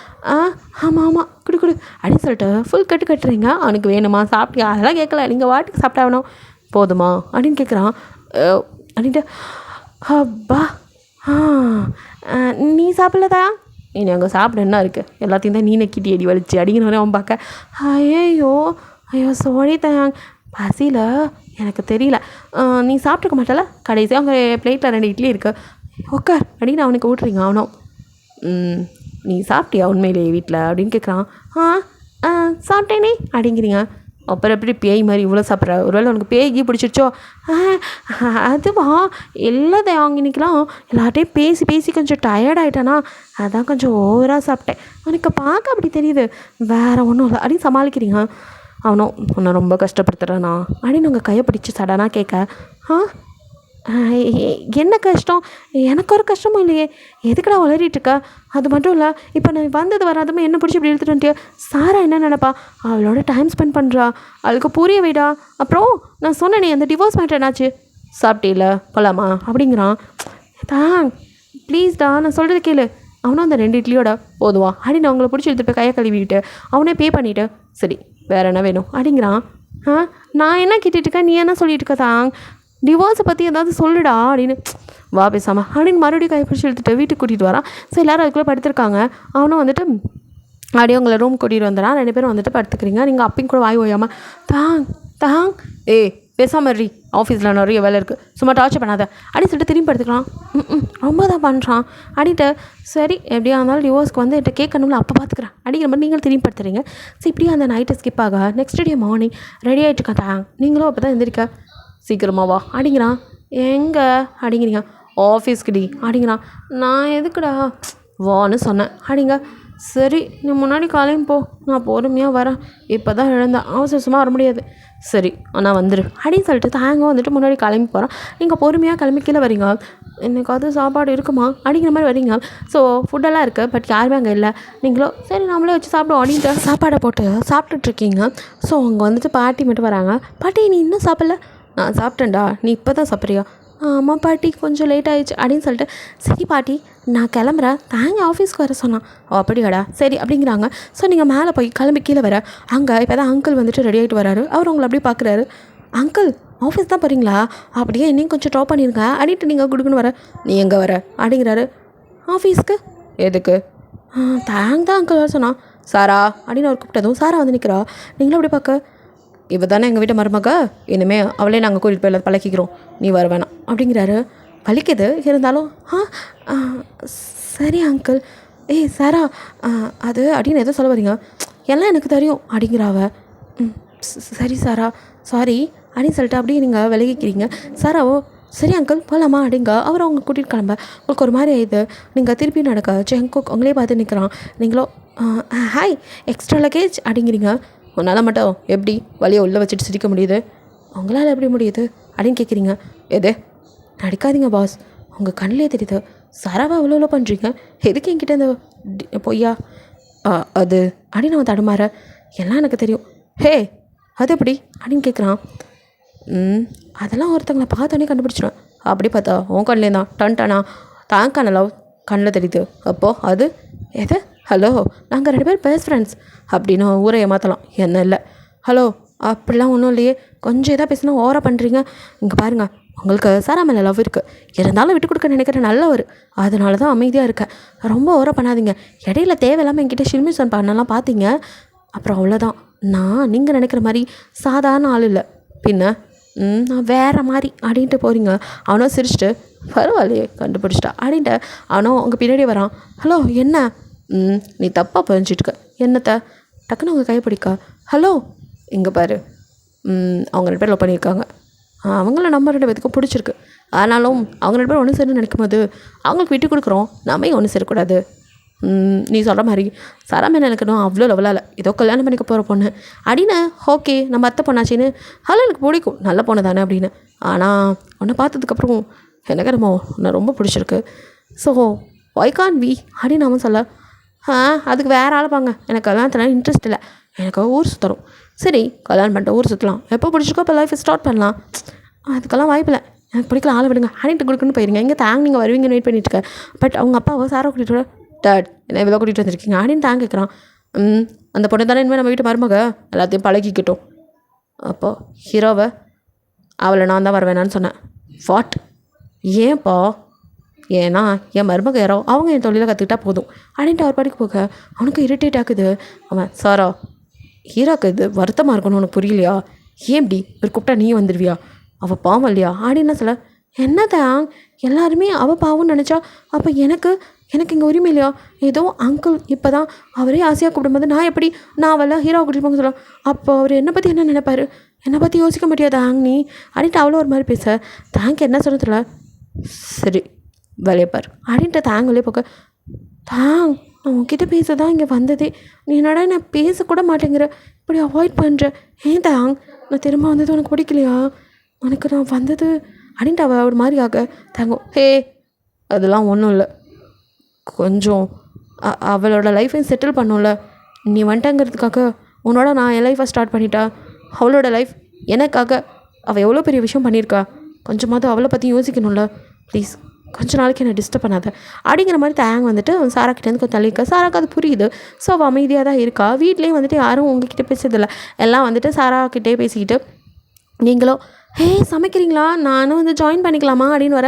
ஆமாம் குடு அப்படின்னு சொல்லிட்டு ஃபுல் கட்டுறீங்க. அவனுக்கு வேணுமா, சாப்பிட்டியா, அதெல்லாம் கேட்கல, நீங்கள் வாட்டுக்கு சாப்பிட்டா வேணும், போதுமா அப்படின்னு கேட்குறான். அப்படின்ட்டு அப்பா நீ சாப்பிடலதா, நீ அங்கே சாப்பிட என்ன இருக்குது, எல்லாத்தையும் தான் நீ நக்கிட்டி அடி வலிச்சு அப்படிங்கிற மாதிரி அவன் பார்க்க. ஐயோ சாரி தயாங், பசியில் எனக்கு தெரியல, நீ சாப்பிட்ருக்க மாட்டல, கடைசியாக அவங்க பிளேட்டில் 2 இட்லி இருக்குது, உட்கார் அப்படின்னு அவனுக்கு ஊட்டுறீங்க. அவனும் நீ சாப்பிட்டியா உண்மையிலேயே வீட்டில் அப்படின்னு கேட்குறான். சாப்பிட்டேனே அப்படிங்கிறீங்க. அப்புறம் எப்படி பேய் மாதிரி இவ்வளோ சாப்பிட்ற, ஒருவேளை உனக்கு பேய்கி பிடிச்சிருச்சோ. அதுவா இல்லை அவங்க இன்னைக்கெலாம் எல்லார்ட்டையும் பேசி கொஞ்சம் டயர்டாயிட்டானா, அதான் கொஞ்சம் ஓவராக சாப்பிட்டேன், உனக்கு பார்க்க அப்படி தெரியுது, வேறு ஒன்றும் இல்லை அப்படின்னு சமாளிக்கிறீங்க. அவனும் உன்னை ரொம்ப கஷ்டப்படுத்துகிறானா அப்படின்னு உங்கள் கையை பிடிச்சி சடனாக கேட்க. என்ன கஷ்டம், எனக்கு ஒரு கஷ்டமும் இல்லையே, எதுக்குடா உளறிட்டுருக்க, அது மட்டும் இல்லை இப்போ நான் வந்தது வராதமே என்ன பிடிச்சி இப்படி எடுத்துகிட்டு வந்துட்டியா, சாரா என்ன நினைப்பா, அவளோட டைம் ஸ்பெண்ட் பண்ணுறா, அவளுக்கு புரிய வைடா, அப்புறம் நான் சொன்னேனே அந்த டிவோர்ஸ் மேட்டர் என்னாச்சு, சாப்பிட்டீல போகலாமா அப்படிங்கிறான். ப்ளீஸ்டா நான் சொல்கிறது கேளு. அவனும் அந்த 2 இட்லியோட போதுவா அப்படின்னு அவங்கள பிடிச்சி எடுத்துகிட்டு கையை கழுவிட்டு அவனே பே பண்ணிவிட்டு சரி வேறு என்ன வேணும் அப்படிங்கிறான். நான் என்ன கேட்டுட்ருக்கேன், நீ என்ன சொல்லிட்டு இருக்க டிவோர்ஸை பற்றி ஏதாவது சொல்லுடா அப்படின்னு. வா பேசாமல் அப்படின்னு மறுபடியும் கைப்பிடிச்சி எடுத்துகிட்டு வீட்டுக்கு கூட்டிகிட்டு வரான். ஸோ எல்லோரும் அதுக்குள்ளே படுத்திருக்காங்க. அவனும் வந்துட்டு அப்படியே உங்களை ரூம் கூட்டிகிட்டு வந்துடா, 2 பேரும் வந்துட்டு படுத்துக்கிறீங்க. நீங்கள் அப்பயும் கூட வாய் ஓயாமல் தாங் தாங் பேசாமல் ரீ, ஆஃபீஸில் நிறைய வேலை இருக்குது, சும்மா டார்ச்சர் பண்ணாத அப்படின்னு சொல்லிட்டு திரும்பி படுத்துக்கலாம். ரொம்ப தான் பண்ணுறான் அப்படின்ட்டு. சரி எப்படியா இருந்தாலும் டிவோர்ஸ்க்கு வந்து என்கிட்ட கேட்கணும்ல, அப்போ பார்த்துக்கிறேன் அப்படிங்கிற மாதிரி நீங்கள் திரும்பி படுத்துறீங்க. ஸோ இப்படியே அந்த நைட்டை ஸ்கிப் ஆக நெக்ஸ்ட் டே மார்னிங் ரெடி ஆகிட்டு இருக்கா தாங். நீங்களும் அப்போ தான் எந்திரிக்க சீக்கிரமா வா அப்படிங்கிறான். எங்கே அப்படிங்கிறீங்க. ஆஃபீஸ்க்குடி அப்படிங்கிறான். நான் எதுக்குடா வான்னு சொன்னேன் அப்படிங்க. சரி நீ முன்னாடி காலையும் போ, நான் பொறுமையாக வரேன், இப்போ தான் எழுந்தேன், அவசரமாக வர முடியாது. சரி ஆனால் வந்துடு அப்படின்னு சொல்லிட்டு தாங்க வந்துட்டு முன்னாடி கிளம்பி போகிறான். நீங்கள் பொறுமையாக கிளம்பி கீழே வரீங்க. என்னைக்காவது சாப்பாடு இருக்குமா அப்படிங்கிற மாதிரி வரீங்க. ஸோ ஃபுட்டெல்லாம் இருக்குது, பட் யாருமே அங்கே இல்லை. நீங்களும் சரி நம்மளே வச்சு சாப்பிடுவோம் அப்படின்ட்டு சாப்பாடை போட்டு சாப்பிட்டுட்ருக்கீங்க. ஸோ அங்கே வந்துட்டு பாட்டி மட்டும் வராங்க. பாட்டி நீ இன்னும் சாப்பிடல? நான் சாப்பிட்டேன்டா, நீ இப்போ தான் சாப்பிட்றியா? ஆமாம் பாட்டி கொஞ்சம் லேட் ஆகிடுச்சு அப்படின்னு சொல்லிட்டு. சரி பாட்டி நான் கிளம்புறேன், தாங்க ஆஃபீஸ்க்கு வர சொன்னான். அப்படியாடா சரி அப்படிங்கிறாங்க. ஸோ நீங்கள் மேலே போய் கிளம்பி கீழே வர அங்கே இப்போ தான் அங்கிள் வந்துட்டு ரெடி ஆகிட்டு வராரு. அவர் உங்களை அப்படியே பார்க்குறாரு. அங்கிள் ஆஃபீஸ் தான் போகிறீங்களா? அப்படியே என்னையும் கொஞ்சம் ட்ராப் பண்ணிடுங்க அப்படின்ட்டு நீங்கள் கொடுக்குன்னு வர. நீ எங்கே வர அப்படிங்கிறாரு. ஆஃபீஸ்க்கு. எதுக்கு? தேங்க் தான் அங்கிள் வர சொன்னான். சாரா அப்படின்னு அவர் கூப்பிட்டதும் சாரா வந்து நிற்கிறா. நீங்களும் அப்படி பார்க்க இவ தானே எங்கள் வீட்டை மருமக, இனிமேல் அவளே நாங்கள் கூட்டிகிட்டு போய் பழக்கிக்கிறோம், நீ வர வேணாம் அப்படிங்கிறாரு. வலிக்குது இருந்தாலும் சரி அங்கிள். சாரா அது அப்படின்னு எதோ சொல்ல வரீங்க? எல்லாம் எனக்கு தெரியும் அப்படிங்கிறாவ. சரி சாரா சாரி அப்படின்னு சொல்லிட்டு அப்படியே நீங்கள் விலகிக்கிறீங்க. சாராவோ சரி அங்கிள் போகலாமா அப்படிங்க. அவர் அவங்க கூட்டிகிட்டு கிளம்ப உங்களுக்கு ஒரு மாதிரி ஆயிடுது. நீங்கள் திருப்பி நடக்க ஜெங்கோக் உங்களே பார்த்து நிற்கிறான். நீங்களோ ஹாய் எக்ஸ்ட்ரா லக்கேஜ் அப்படிங்கிறீங்க. உன்னால் மட்டும் எப்படி வழியை உள்ளே வச்சுட்டு சிரிக்க முடியுது? உங்களால் எப்படி முடியுது அப்படின்னு கேட்குறீங்க. எது நடிக்காதீங்க பாஸ், உங்கள் கண்ணிலே தெரியுது. சாராவா அவ்வளோ பண்ணுறீங்க, எதுக்கு என்கிட்ட இந்த பொய்யா? அது அப்படின்னு அவன் தடுமாற. எல்லாம் எனக்கு தெரியும். ஹே அது எப்படி அப்படின்னு கேட்குறான். அதெல்லாம் ஒருத்தங்களை பார்த்தோன்னே கண்டுபிடிச்சிடுவேன். அப்படி பார்த்தா உன் கண்ணிலே தான் டன்டானா தான் கண்ணலோ கண்ணில் தெரியுது. அப்போது அது எது? ஹலோ நாங்கள் 2 பேர் பெஸ்ட் ஃப்ரெண்ட்ஸ் அப்படின்னு ஊரை ஏமாற்றலாம், என்ன இல்லை. ஹலோ அப்படிலாம் ஒன்றும் இல்லையே, கொஞ்சம் எதாவது பேசினா ஓவராக பண்ணுறீங்க. இங்கே பாருங்கள் உங்களுக்கு சாரா மேலே லவ் இருக்குது, இருந்தாலும் விட்டு கொடுக்க நினைக்கிற நல்லவர், அதனால தான் அமைதியாக இருக்கேன். ரொம்ப ஓவராக பண்ணாதீங்க. இடையில தேவையில்லாமல் என்கிட்ட ஷில்மிஷன் பண்ணலாம் பார்த்தீங்க, அப்புறம் அவ்வளோதான். நான் நீங்கள் நினைக்கிற மாதிரி சாதாரண ஆள் இல்லை, பின்ன நான் வேறு மாதிரி அப்படின்ட்டு போகிறீங்க. அவனும் சிரிச்சிட்டு பரவாயில்லையே கண்டுபிடிச்சிட்டா அப்படின்ட்டு அவனும் உங்கள் பின்னாடி வரான். ஹலோ என்ன நீ தப்பாக புரிஞ்சிட்டுக்க என்னத்தை? டக்குன்னு அவங்க கைப்பிடிக்கா. ஹலோ இங்கே பாரு, அவங்க 2 பேர் லவ் பண்ணியிருக்காங்க, அவங்கள நம்ம 2 பேத்துக்கும் பிடிச்சிருக்கு, ஆனாலும் அவங்க 2 பேரும் ஒன்று சேரணும்னு நினைக்கும் போது அவங்களுக்கு விட்டு கொடுக்குறோம், நம்ம ஒன்று சேரக்கூடாது. நீ சொல்கிற மாதிரி சாரா மேலே நினைக்கணும் அவ்வளோ லெவலாக இல்லை, ஏதோ கல்யாணம் பண்ணிக்க போகிற பொண்ணு அப்படின்னு. ஓகே நம்ம அத்தை பொண்ணாச்சின்னு அதெல்லாம் எனக்கு பிடிக்கும், நல்ல பொண்ணு தானே அப்படின்னு. ஆனால் உன்னை பார்த்ததுக்கப்புறம் எனக்கு நம்ம உன்னை ரொம்ப பிடிச்சிருக்கு. ஸோ ஒய் கான் வி அப்படின்னு அவன் சொல்ல. அதுக்கு வேறு ஆளப்பாங்க, எனக்கு கல்யாணத்தில் இன்ட்ரெஸ்ட் இல்லை, எனக்கு ஊர் சுற்றணும். சரி கல்யாணம் பண்ணிட்டு ஊர் சுற்றலாம், எப்போ பிடிச்சிருக்கோ அப்போ லைஃப்பை ஸ்டார்ட் பண்ணலாம், அதுக்கெல்லாம் வாய்ப்பில்லை, எனக்கு பிடிக்கல ஆளை விடுங்க அப்படின்ட்டு கொடுக்குன்னு போயிருங்க. எங்கே தேங்க நீங்கள் வருவீங்கன்னு வெயிட் பண்ணிட்டுருக்கேன். பட் அவங்க அப்பாவை சாரை கூட்டிகிட்டு டேட் என்ன இவ்வளோ கூட்டிகிட்டு வந்திருக்கீங்க அப்படின்னு தேங்க கேட்குறான். அந்த பொண்ணு தானே இனிமேல் நம்ம வீட்டு மருமக, எல்லாத்தையும் பழகிக்கிட்டோம். அப்போது ஹீரோவை அவளை நான் தான் வரவேணான்னு சொன்னேன். வாட்? ஏன்ப்பா? ஏன்னா என் மருமக யாரோ அவங்க என் தொழிலை கற்றுக்கிட்டா போதும் அப்படின்ட்டு அவர் படிக்க போக அவனுக்கு இரிட்டேட் ஆகுது. அவன் சாரா ஹீரோக்கு இது வருத்தமாக இருக்கணும், உனக்கு புரியலையா? ஏன் இப்படி ஒரு கூப்பிட்டா நீ வந்துடுவியா? அவள் பாவம் இல்லையா அப்படின்னு சொல்ல. என்னதான் எல்லாருமே அவள் பாவம்னு நினச்சா அப்போ எனக்கு இங்கே உரிமை இல்லையா? ஏதோ அங்கிள் இப்போ தான் அவரே ஆசையாக கூப்பிடும்போது நான் அவளை ஹீரோவை கூட்டிட்டு போங்க சொல்ல, அப்போ அவர் என்னை பற்றி என்ன நினைப்பாரு? என்னை பற்றி யோசிக்க முடியாதா நீ அப்படின்ட்டு அவ்வளோ ஒரு மாதிரி பேச. தேங்க் என்ன சொன்னதில்ல. சரி வேலையப்பார் அப்படின்ட்டு தாங்களே போக்க. நான் உங்ககிட்ட பேச தான் இங்கே வந்ததே, நீ என்னடா நான் பேசக்கூட மாட்டேங்கிற, இப்படி அவாய்ட் பண்ணுற. ஏன் தாங் நான் திரும்ப வந்தது உனக்கு பிடிக்கலையா? உனக்கு நான் வந்தது அப்படின்ட்டு அவள் ஒரு மாதிரி ஆக. தாங்கும் ஹே அதெல்லாம் ஒன்றும் இல்லை, கொஞ்சம் அவளோட லைஃப்பையும் செட்டில் பண்ணும்ல, நீ வந்துட்டங்கிறதுக்காக உன்னோட நான் என் லைஃப்பை ஸ்டார்ட் பண்ணிட்டா. அவளோட லைஃப் எனக்காக அவள் எவ்வளோ பெரிய விஷயம் பண்ணியிருக்கா, கொஞ்சமாவது அவளை பற்றி யோசிக்கணும்ல, ப்ளீஸ் கொஞ்சம் நாளைக்கு என்னை டிஸ்டர்ப் பண்ணாத அப்படிங்கிற மாதிரி தேங்க வந்துட்டு சாரா கிட்டேருந்து கொஞ்சம் தள்ளியிருக்கா. சாராக்கு அது புரியுது. ஸோ அவள் அமைதியாக தான் இருக்கா. வீட்லேயும் வந்துட்டு யாரும் உங்ககிட்ட பேசுறதில்ல, எல்லாம் வந்துட்டு சாரா கிட்டே பேசிக்கிட்டு நீங்களும் ஹே சமைக்கிறீங்களா, நானும் வந்து ஜாயின் பண்ணிக்கலாமா அப்படின்னு வர,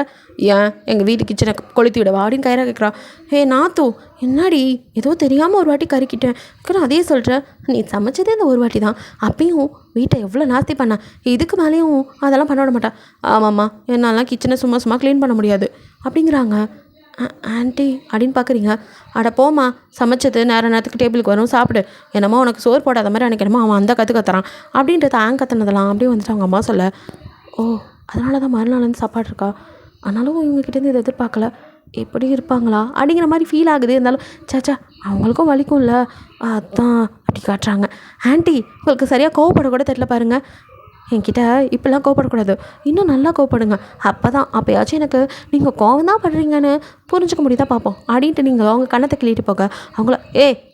ஏன் எங்கள் வீட்டு கிச்சனை கொளுத்தி விடவா அப்படின்னு கைரா கேட்குறா. ஹே நாத்து, என்னடி ஏதோ தெரியாமல் ஒரு வாட்டி கறிக்கிட்டேன் நான் அதே சொல்கிறேன், நீ சமைச்சதே இந்த ஒரு வாட்டி தான், அப்பயும் வீட்டை எவ்வளோ நாஸ்தி பண்ண, இதுக்கு மேலேயும் அதெல்லாம் பண்ண விட மாட்டா. ஆமாம்மா, என்னாலாம் கிச்சனை சும்மா சும்மா க்ளீன் பண்ண முடியாது அப்படிங்கிறாங்க. ஆன்ட்டி அப்படின்னு பார்க்குறீங்க. அட போம்மா, சமைச்சது நேரத்துக்கு டேபிளுக்கு வரும் சாப்பிடு, என்னமோ உனக்கு சோறு போடாத மாதிரி எனக்கு என்னமோ அவன் அந்த கற்றுக்கத்துறான் அப்படின்ட்டு கத்துனதெல்லாம் அப்படியே வந்துட்டு அவங்க அம்மா சொல்ல, ஓ அதனால தான் மறுநாள் வந்து சாப்பாடு இருக்கா, ஆனாலும் இவங்ககிட்டேருந்து இதை எதிர்பார்க்கல, எப்படி இருப்பாங்களா அப்படிங்கிற மாதிரி ஃபீல் ஆகுது. இருந்தாலும் சாச்சா அவங்களுக்கும் வலிக்கும்ல, அதான் அப்படி காட்டுறாங்க. ஆன்ட்டி உங்களுக்கு சரியாக கோவப்படக்கூட தெரியல பாருங்கள், என்கிட்ட இப்படிலாம் கோவப்படக்கூடாது, இன்னும் நல்லா கோவப்படுங்க, அப்போ தான் அப்போயாச்சும் எனக்கு நீங்கள் கோவம் தான் படுறீங்கன்னு புரிஞ்சுக்க முடியுதா பார்ப்போம் அப்படின்ட்டு நீங்கள் அவங்க கண்ணத்தை கிள்ளிட்டு போக அவங்கள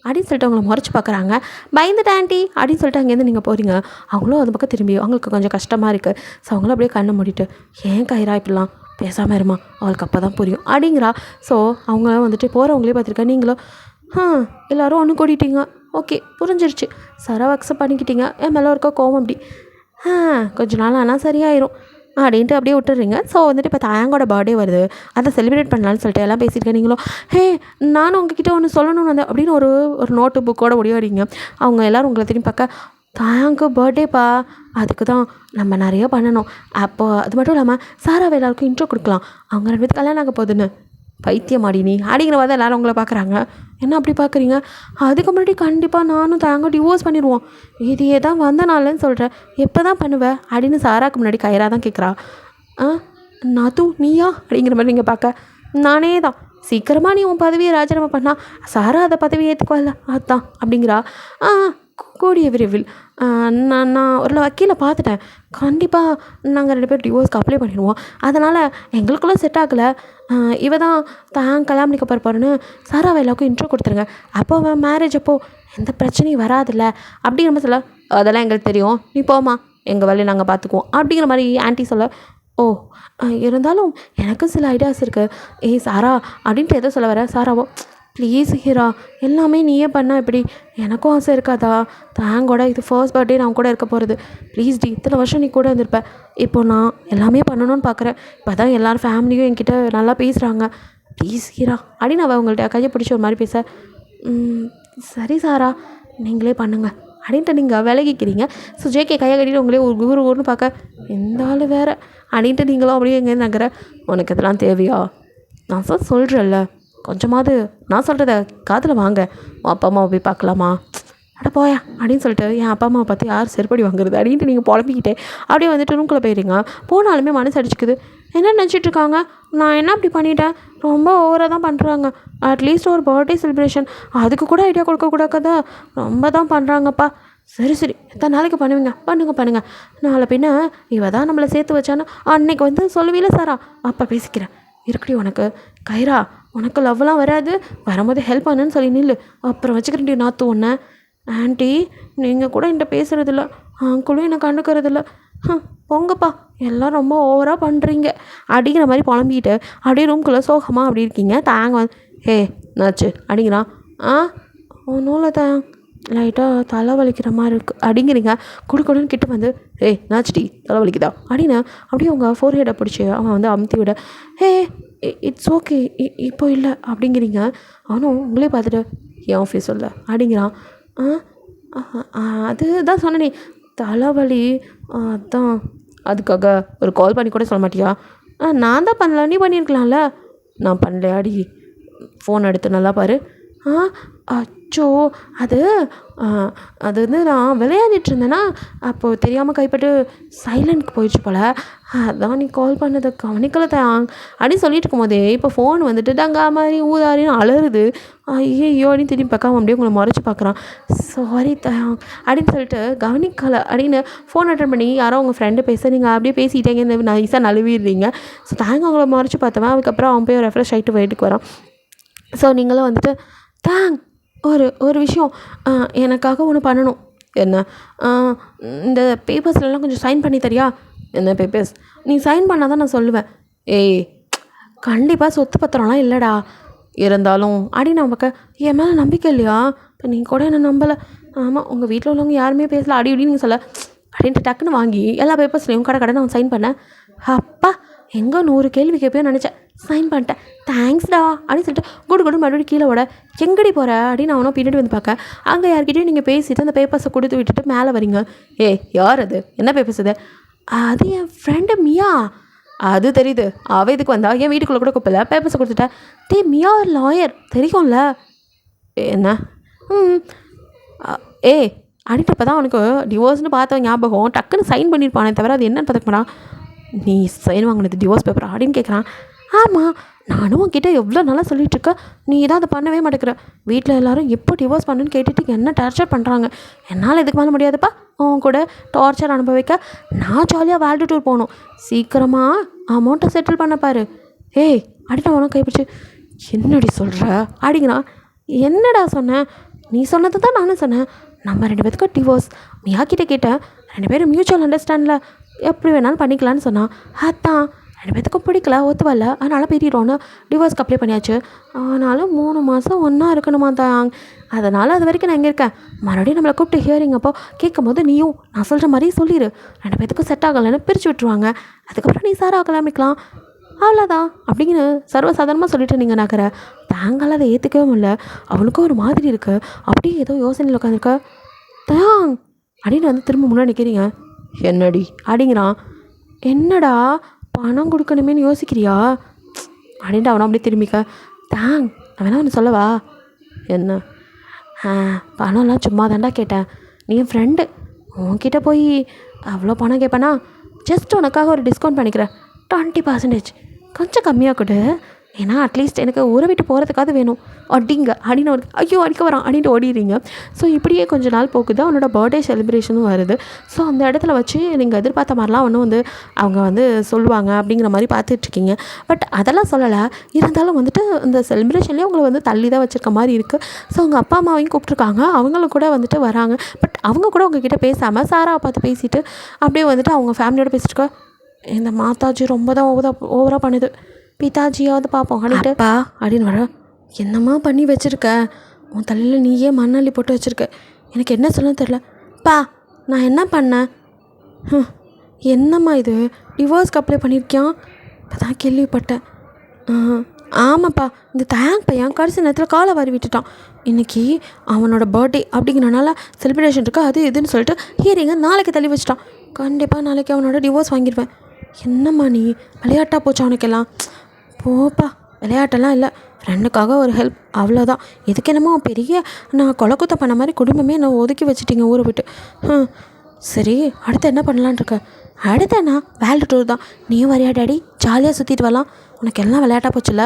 அப்படின்னு சொல்லிட்டு அவங்கள முறைச்சி பார்க்குறாங்க. பயந்துட்டு ஆண்டி அப்படின்னு சொல்லிட்டு அங்கேருந்து நீங்கள் போகிறீங்க. அவங்களும் அது பக்கம் திரும்பி அவங்களுக்கு கொஞ்சம் கஷ்டமாக இருக்குது. ஸோ அவங்களும் அப்படியே கண்ணை மூடிட்டு, ஏன் கைரா இப்படிலாம் பேசாமல் இருமா, அவளுக்கு அப்போ தான் புரியும் அப்படிங்கிறா. ஸோ அவங்க வந்துட்டு போகிறவங்களே பார்த்துருக்கேன். நீங்களும் எல்லோரும் ஒன்று கூட்டிட்டீங்க, ஓகே புரிஞ்சிருச்சு, சரவை அக்செப்ட் பண்ணிக்கிட்டீங்க, என் மேலே இருக்க கோவம் அப்படி கொஞ்ச நாள் ஆனால் சரியாயிரும் அப்படின்ட்டு அப்படியே விட்டுறீங்க. ஸோ வந்துட்டு இப்போ தாயாங்கோட பர்த்டே வருது, அதை செலிப்ரேட் பண்ணலான்னு சொல்லிட்டு எல்லாம் பேசியிருக்கேன். நீங்களும் ஹே நானும் உங்ககிட்ட ஒன்று சொல்லணும்னு வந்தேன் அப்படின்னு ஒரு நோட்டு புக்கோட ஓடிவாடிங்க. அவங்க எல்லோரும் உங்களை திரும்பி பார்க்க, தாயாங்கு பர்த்டேப்பா, அதுக்கு தான் நம்ம நிறைய பண்ணணும், அப்போது அது மட்டும் இல்லாமல் சாராவை எல்லாருக்கும் இன்ட்ரோ கொடுக்கலாம், அவங்க 2 பேருக்கு கல்யாணம் ஆக போகுதுன்னு. பைத்தியமாடி நீ அப்படிங்கிற மாதிரி தான் எல்லோரும் உங்களை பார்க்குறாங்க. என்ன அப்படி பார்க்குறீங்க, அதுக்கு முன்னாடி கண்டிப்பாக நானும் தாங்க டிவோர்ஸ் பண்ணிடுவோம், இதையே தான் வந்த நாள்னு சொல்கிறேன், எப்போ தான் பண்ணுவேன் அப்படின்னு சாராக்கு முன்னாடி கைரா தான் கேட்குறா. நாத்து நீயா அப்படிங்கிற மாதிரி நீங்கள் பார்க்க, நானே தான், சீக்கிரமாக நீ உன் பதவியை ராஜினாமா பண்ணா சாரா அதை பதவியை ஏற்றுக்குவல்ல, அதுதான் அப்படிங்கிறா. கூடிய விரைவில் நான் ஒரு வக்கீலை பார்த்துட்டேன், கண்டிப்பாக நாங்கள் 2 பேர் டிவோர்ஸ்க்கு அப்ளை பண்ணிடுவோம், அதனால் எங்களுக்குள்ளே செட் ஆகலை, இவ தான் கல்யாணம் பண்ணிக்க போகிறப்பாருன்னு சாராவை எல்லாருக்கும் இன்ட்ரோ கொடுத்துருங்க, அப்போ அவன் மேரேஜ் அப்போது எந்த பிரச்சனையும் வராதில்ல அப்படிங்கிற மாதிரி சொல்ல, அதெல்லாம் எங்களுக்கு தெரியும், நீ போமா, எங்கள் வேலையை நாங்கள் பார்த்துக்குவோம் அப்படிங்கிற மாதிரி ஆன்ட்டி சொல்ல, ஓ இருந்தாலும் எனக்கும் சில ஐடியாஸ் இருக்குது, சாரா அப்படின்ட்டு எதோ சொல்ல வர, சாராவோ ப்ளீஸ் ஹீரா, எல்லாமே நீயே பண்ணால் எப்படி, எனக்கும் ஆசை இருக்காதா, தேங்கோட இது ஃபர்ஸ்ட் பர்த்டே நான் கூட இருக்க போகிறது, ப்ளீஸ் டி, இத்தனை வருஷம் நீ கூட இருந்திருப்ப, இப்போ நான் எல்லாமே பண்ணணும்னு பார்க்குறேன், இப்போ தான் எல்லோரும் ஃபேமிலியும் என்கிட்ட நல்லா பேசுகிறாங்க, ப்ளீஸ் ஹீரா அப்படின்னு அவள் அவங்கள்ட்ட கையை பிடிச்சி ஒரு மாதிரி பேச, சரி சாரா நீங்களே பண்ணுங்கள் அப்படின்ட்டு நீங்கள் விலகிக்கிறீங்க. ஸோ ஜேகே கையை கட்டிட்டு உங்களே ஒரு ஊர்னு பார்க்க, எந்த ஆள் வேறு அப்படின்ட்டு நீங்களும் அப்படியே எங்கேருந்து நகர, உனக்கு இதெல்லாம் தேவையா, நான் சொல்கிறேன்ல, கொஞ்சமாவது நான் சொல்கிறத காதில் வாங்க, உன் அப்பா அம்மாவை போய் பார்க்கலாமா, அட போயா அப்படின்னு சொல்லிட்டு என் அப்பா அம்மாவை பார்த்து யார் செருப்படி வாங்குறது அப்படின்ட்டு நீங்கள் புலம்பிக்கிட்டே அப்படியே வந்துட்டு ரூம்குள்ளே போயிடுங்க. போனாலுமே மனசு அடிச்சுக்குது, என்ன நினச்சிட்ருக்காங்க, நான் என்ன அப்படி பண்ணிட்டேன், ரொம்ப ஓவராக தான் பண்ணுறாங்க, அட்லீஸ்ட் ஒரு பர்த்டே செலிப்ரேஷன் அதுக்கு கூட ஐடியா கொடுக்கக்கூடாதா, ரொம்ப தான் பண்ணுறாங்கப்பா, சரி எத்தனை நாளைக்கு பண்ணுவீங்க, பண்ணுங்கள், நாளை பின்ன இவ தான் நம்மளை சேர்த்து வச்சான்னு அன்னைக்கு வந்து சொல்லுவீல சாரா, அப்போ பேசிக்கிறேன், இருக்கடி உனக்கு கைரா, உனக்கு லவ்லாம் வராது, வரும்போது ஹெல்ப் பண்ணுன்னு சொல்லி நில்லு, அப்புறம் வச்சுக்கிறேன் நாத்து ஒன்று. ஆண்டி நீங்கள் கூட என்கிட்ட பேசுகிறதில்ல, அங்குளும் என்னை கண்டுக்கிறதில்ல, போங்கப்பா எல்லாம் ரொம்ப ஓவராக பண்ணுறீங்க அப்படிங்கிற மாதிரி புலம்பிக்கிட்டு அப்படியே ரூம்குள்ளே சோகமாக அப்படி இருக்கீங்க. தாங்க வந்து நாச்சு அப்படிங்கிறான். ஒன்றும் இல்லை தாங்க, லைட்டாக தலை வலிக்கிற மாதிரி இருக்குது அப்படிங்கிறீங்க. கொடுன்னு கிட்ட வந்து நாச்சுடி தலை வலிக்குதா அப்படின்னு அப்படியே உங்கள் ஃபோர்ஹெட்டை பிடிச்சி அவன் வந்து அமுத்தி விட, இட்ஸ் ஓகே இப்போ இல்லை அப்படிங்கிறீங்க. அவனும் உங்களே பார்த்துட்டு என் ஆஃபீஸ் சொல்ல அப்படிங்கிறான். அதுதான் சொன்னேனே தலைவலி, அதான் அதுக்காக ஒரு கால் பண்ணி கூட சொல்ல மாட்டியா, நான் தான் பண்ணல, நீ பண்ணியிருக்கலாம்ல, நான் பண்ணலையாடி, ஃபோன் எடுத்து நல்லா பாரு. அச்சோ அது வந்து நான் விளையாடிட்டு இருந்தேன்னா அப்போது தெரியாமல் கைப்பட்டு சைலண்ட்க்கு போயிடுச்சு போல், அதான் நீ கால் பண்ணதை கவனிக்கல தான் அப்படின்னு சொல்லிட்டு இருக்கும்போதே இப்போ ஃபோன் வந்துட்டு டங்கா மாதிரி ஊதாரின்னு அலறுது. ஐயோ அப்படின்னு திரும்பி பார்க்காம அப்படியே உங்களை முறைச்சி பார்க்குறான். சாரி தான் அப்படின்னு சொல்லிட்டு கவனிக்கலை அப்படின்னு ஃபோன் அட்டன் பண்ணி யாரோ உங்கள் ஃப்ரெண்டு பேச நீங்கள் அப்படியே பேசிட்டேங்க, இந்த நைஸாக நழுவிடுறீங்க. ஸோ தேங்க அவங்கள முறைச்சி பார்த்தவன் அதுக்கப்புறம் அவன் போய் ரெஃப்ரெஷ் ஆகிட்டு வீட்டுக்கு வரான். ஸோ நீங்களும் வந்துட்டு ஒரு விஷயம் எனக்காக ஒன்று பண்ணணும், என்ன இந்த பேப்பர்ஸ்லாம் கொஞ்சம் சைன் பண்ணி தரியா, என்ன பேப்பர்ஸ் நீ சைன் பண்ணால் தான் நான் சொல்லுவேன், கண்டிப்பாக சொத்து பத்திரம்லாம் இல்லைடா, இருந்தாலும் அடி நமக்கு என் மேலே நம்பிக்கை இல்லையா, இப்போ நீ கூட என்ன நம்பலை, ஆமாம் உங்கள் வீட்டில் உள்ளவங்க யாருமே பேசலை அடி அப்படின்னு நீங்கள் சொல்ல, அப்படின்ட்டு டக்குன்னு வாங்கி எல்லா பேப்பர்ஸ்லையும் கடை அவன் சைன் பண்ணேன். அப்பா எங்கே 100 கேள்வி கேட்பேன்னு நினச்சேன். சைன் பண்ணிட்டேன். தேங்க்ஸ்டா அப்படின்னு சொல்லிட்டு குடு மறுபடியும் கீழே விட எங்கடி போகிற அப்படின்னு அவனும் பின்னாடி வந்து பார்க்க அங்கே யார்கிட்டையும் நீங்கள் பேசிவிட்டு அந்த பேப்பர்ஸை கொடுத்து விட்டுட்டு மேலே வரீங்க. யார் அது, என்ன பேப்பர்ஸ் அது? அது என் ஃப்ரெண்டு மியா. அது தெரியுது, அவள் இதுக்கு வந்தா என் வீட்டுக்குள்ளே கூட கூப்பிடல, பேப்பர்ஸை கொடுத்துட்டேன். மியா ஒரு லாயர் தெரியும்ல. என்ன அப்படின்றப்ப தான் அவனுக்கு டிவோர்ஸ்னு பார்த்த ஞாபகம் டக்குன்னு சைன் பண்ணியிருப்பானே தவிர அது என்னன்னு பார்த்துக்கமாடா. நீ சைன் வாங்கினது டிவோர்ஸ் பேப்பர் அப்படின்னு கேட்குறான். ஆமாம், நானும் உன்கிட்ட எவ்வளோ நாளாக சொல்லிகிட்ருக்கேன், நீ தான் அதை பண்ணவே மாட்டேங்கிற. வீட்டில் எல்லோரும் எப்போ டிவோர்ஸ் பண்ணுன்னு கேட்டுட்டு என்ன டார்ச்சர் பண்ணுறாங்க. என்னால் இதுக்கு மேலே முடியாதுப்பா அவன் கூட டார்ச்சர் அனுபவிக்க. நான் ஜாலியாக வேல்டு டூர் போகணும், சீக்கிரமாக அமௌண்ட்டை செட்டில் பண்ணப்பாரு. அப்படின்ட்டு அவனும் கைப்பிடிச்சு என்னடி சொல்கிற அப்படிங்கிறான். என்னடா சொன்னேன், நீ சொன்னது தான் நானும் சொன்னேன். நம்ம 2 பேத்துக்கும் டிவோர்ஸ். மியா கிட்டே கேட்டேன், 2 பேரும் மியூச்சுவல் அண்டர்ஸ்டாண்டில் எப்படி வேணாலும் பண்ணிக்கலான்னு சொன்னான். அதான் 2 பேத்துக்கும் பிடிக்கல, ஒத்துவல்ல, அதனால் பிரிகிறோன்னு டிவோர்ஸ்க்கு அப்ளை பண்ணியாச்சு. ஆனாலும் 3 மாதம் ஒன்றா இருக்கணுமா தான். அதனால் அது வரைக்கும் நான் எங்கே இருக்கேன். மறுபடியும் நம்மளை கூப்பிட்டு ஹியரிங் அப்போ கேட்கும் போது நீயும் நான் சொல்கிற மாதிரி சொல்லிடு. 2 பேத்துக்கும் செட் ஆகலைன்னு பிரித்து விட்டுருவாங்க. அதுக்கப்புறம் நீ சாரா கிளம்பிக்கலாம், அவ்வளோதான் அப்படின்னு சர்வசாதாரணமாக சொல்லிட்டு நீங்கள் நகர. தாங்கால் அதை ஏற்றுக்கவே முடியல. அவனுக்கும் ஒரு மாதிரி இருக்குது. அப்படியே ஏதோ யோசனையில் உட்காந்துருக்க. தாங் அப்படின்னு வந்து திரும்ப முன்னாடி நிற்கிறீங்க. என்னடி அப்படிங்கிறான். என்னடா பணம் கொடுக்கணுமேனு யோசிக்கிறியா அப்படின்ட்டு அவனை அப்படியே திரும்பிக்க. தாங் நான் வேணா ஒன்று சொல்லவா? என்ன? பணம்லாம் சும்மா தாண்டா கேட்டேன். நீ என் ஃப்ரெண்டு, உன்கிட்ட போய் அவ்வளோ பணம் கேட்பேனா? ஜஸ்ட் உனக்காக ஒரு டிஸ்கவுண்ட் பண்ணிக்கிறேன், 20%. கொஞ்சம் கம்மியாக கொடு, ஏன்னா அட்லீஸ்ட் எனக்கு ஊரை விட்டு போகிறதுக்காவது வேணும் அப்படிங்க அப்படின்னு ஒரு ஐயோ அடிக்க வரான் அப்படின்ட்டு ஓடிடுறீங்க. ஸோ இப்படியே கொஞ்ச நாள் போகுது. அவனோட பர்த்டே செலிப்ரேஷனும் வருது. ஸோ அந்த இடத்துல வச்சு நீங்கள் எதிர்பார்த்த மாதிரிலாம் ஒன்றும் வந்து அவங்க வந்து சொல்லுவாங்க அப்படிங்கிற மாதிரி பார்த்துட்ருக்கீங்க. பட் அதெல்லாம் சொல்லலை. இருந்தாலும் வந்துட்டு இந்த செலிப்ரேஷன்லேயே அவங்களை வந்து தள்ளி தான் வச்சுருக்க மாதிரி இருக்குது. ஸோ அவங்க அப்பா அம்மாவையும் கூப்பிட்ருக்காங்க, அவங்களும் கூட வந்துட்டு வராங்க. பட் அவங்க கூட உங்ககிட்ட பேசாமல் சாராவை பார்த்து பேசிவிட்டு அப்படியே வந்துட்டு அவங்க ஃபேமிலியோடு பேசிட்டு இந்த மாதாஜி ரொம்ப தான் ஓவராக பண்ணுது, பிதாஜியாவது பார்ப்போம் அப்படின்ட்டுப்பா அப்படின்னு வர. என்னம்மா பண்ணி வச்சுருக்க, உன் தலையில் நீயே மண்ணள்ளி போட்டு வச்சுருக்க, எனக்கு என்ன சொல்ல தெரில. பா நான் என்ன பண்ணேன்? என்னம்மா இது, டிவோர்ஸ்க்கு அப்ளை பண்ணியிருக்கியான்? இப்போ தான் கேள்விப்பட்டேன். ஆமாப்பா, இந்த தேங்க் பையன் கடைசி நேரத்தில் காலை வாரி விட்டுட்டான். இன்றைக்கி அவனோட பர்த்டே அப்படிங்கிறனால செலிப்ரேஷன் இருக்கா அது இதுன்னு சொல்லிட்டு ஹியரிங்கை நாளைக்கு தள்ளி வச்சுட்டான். கண்டிப்பாக நாளைக்கு அவனோட டிவோர்ஸ் வாங்கிடுவேன். என்னம்மா நீ விளையாட்டாக போச்சா அவனுக்கெல்லாம்? போப்பா, விளையாட்டெல்லாம் இல்லை, ஃப்ரெண்டுக்காக ஒரு ஹெல்ப், அவ்வளோதான். எதுக்கு என்னமோ பெரிய நான் கொலக்குத்த பண்ண மாதிரி குடும்பமே நான் ஒதுக்கி வச்சுட்டிங்க ஊரை விட்டு. சரி, அடுத்து என்ன பண்ணலான் இருக்க? அடுத்து என்ன, வேல்டு டூர் தான். நீயும் வரையா டாடி, ஜாலியாக சுற்றிட்டு வரலாம். உனக்கு எல்லாம் விளையாட்டாக போச்சுல்ல.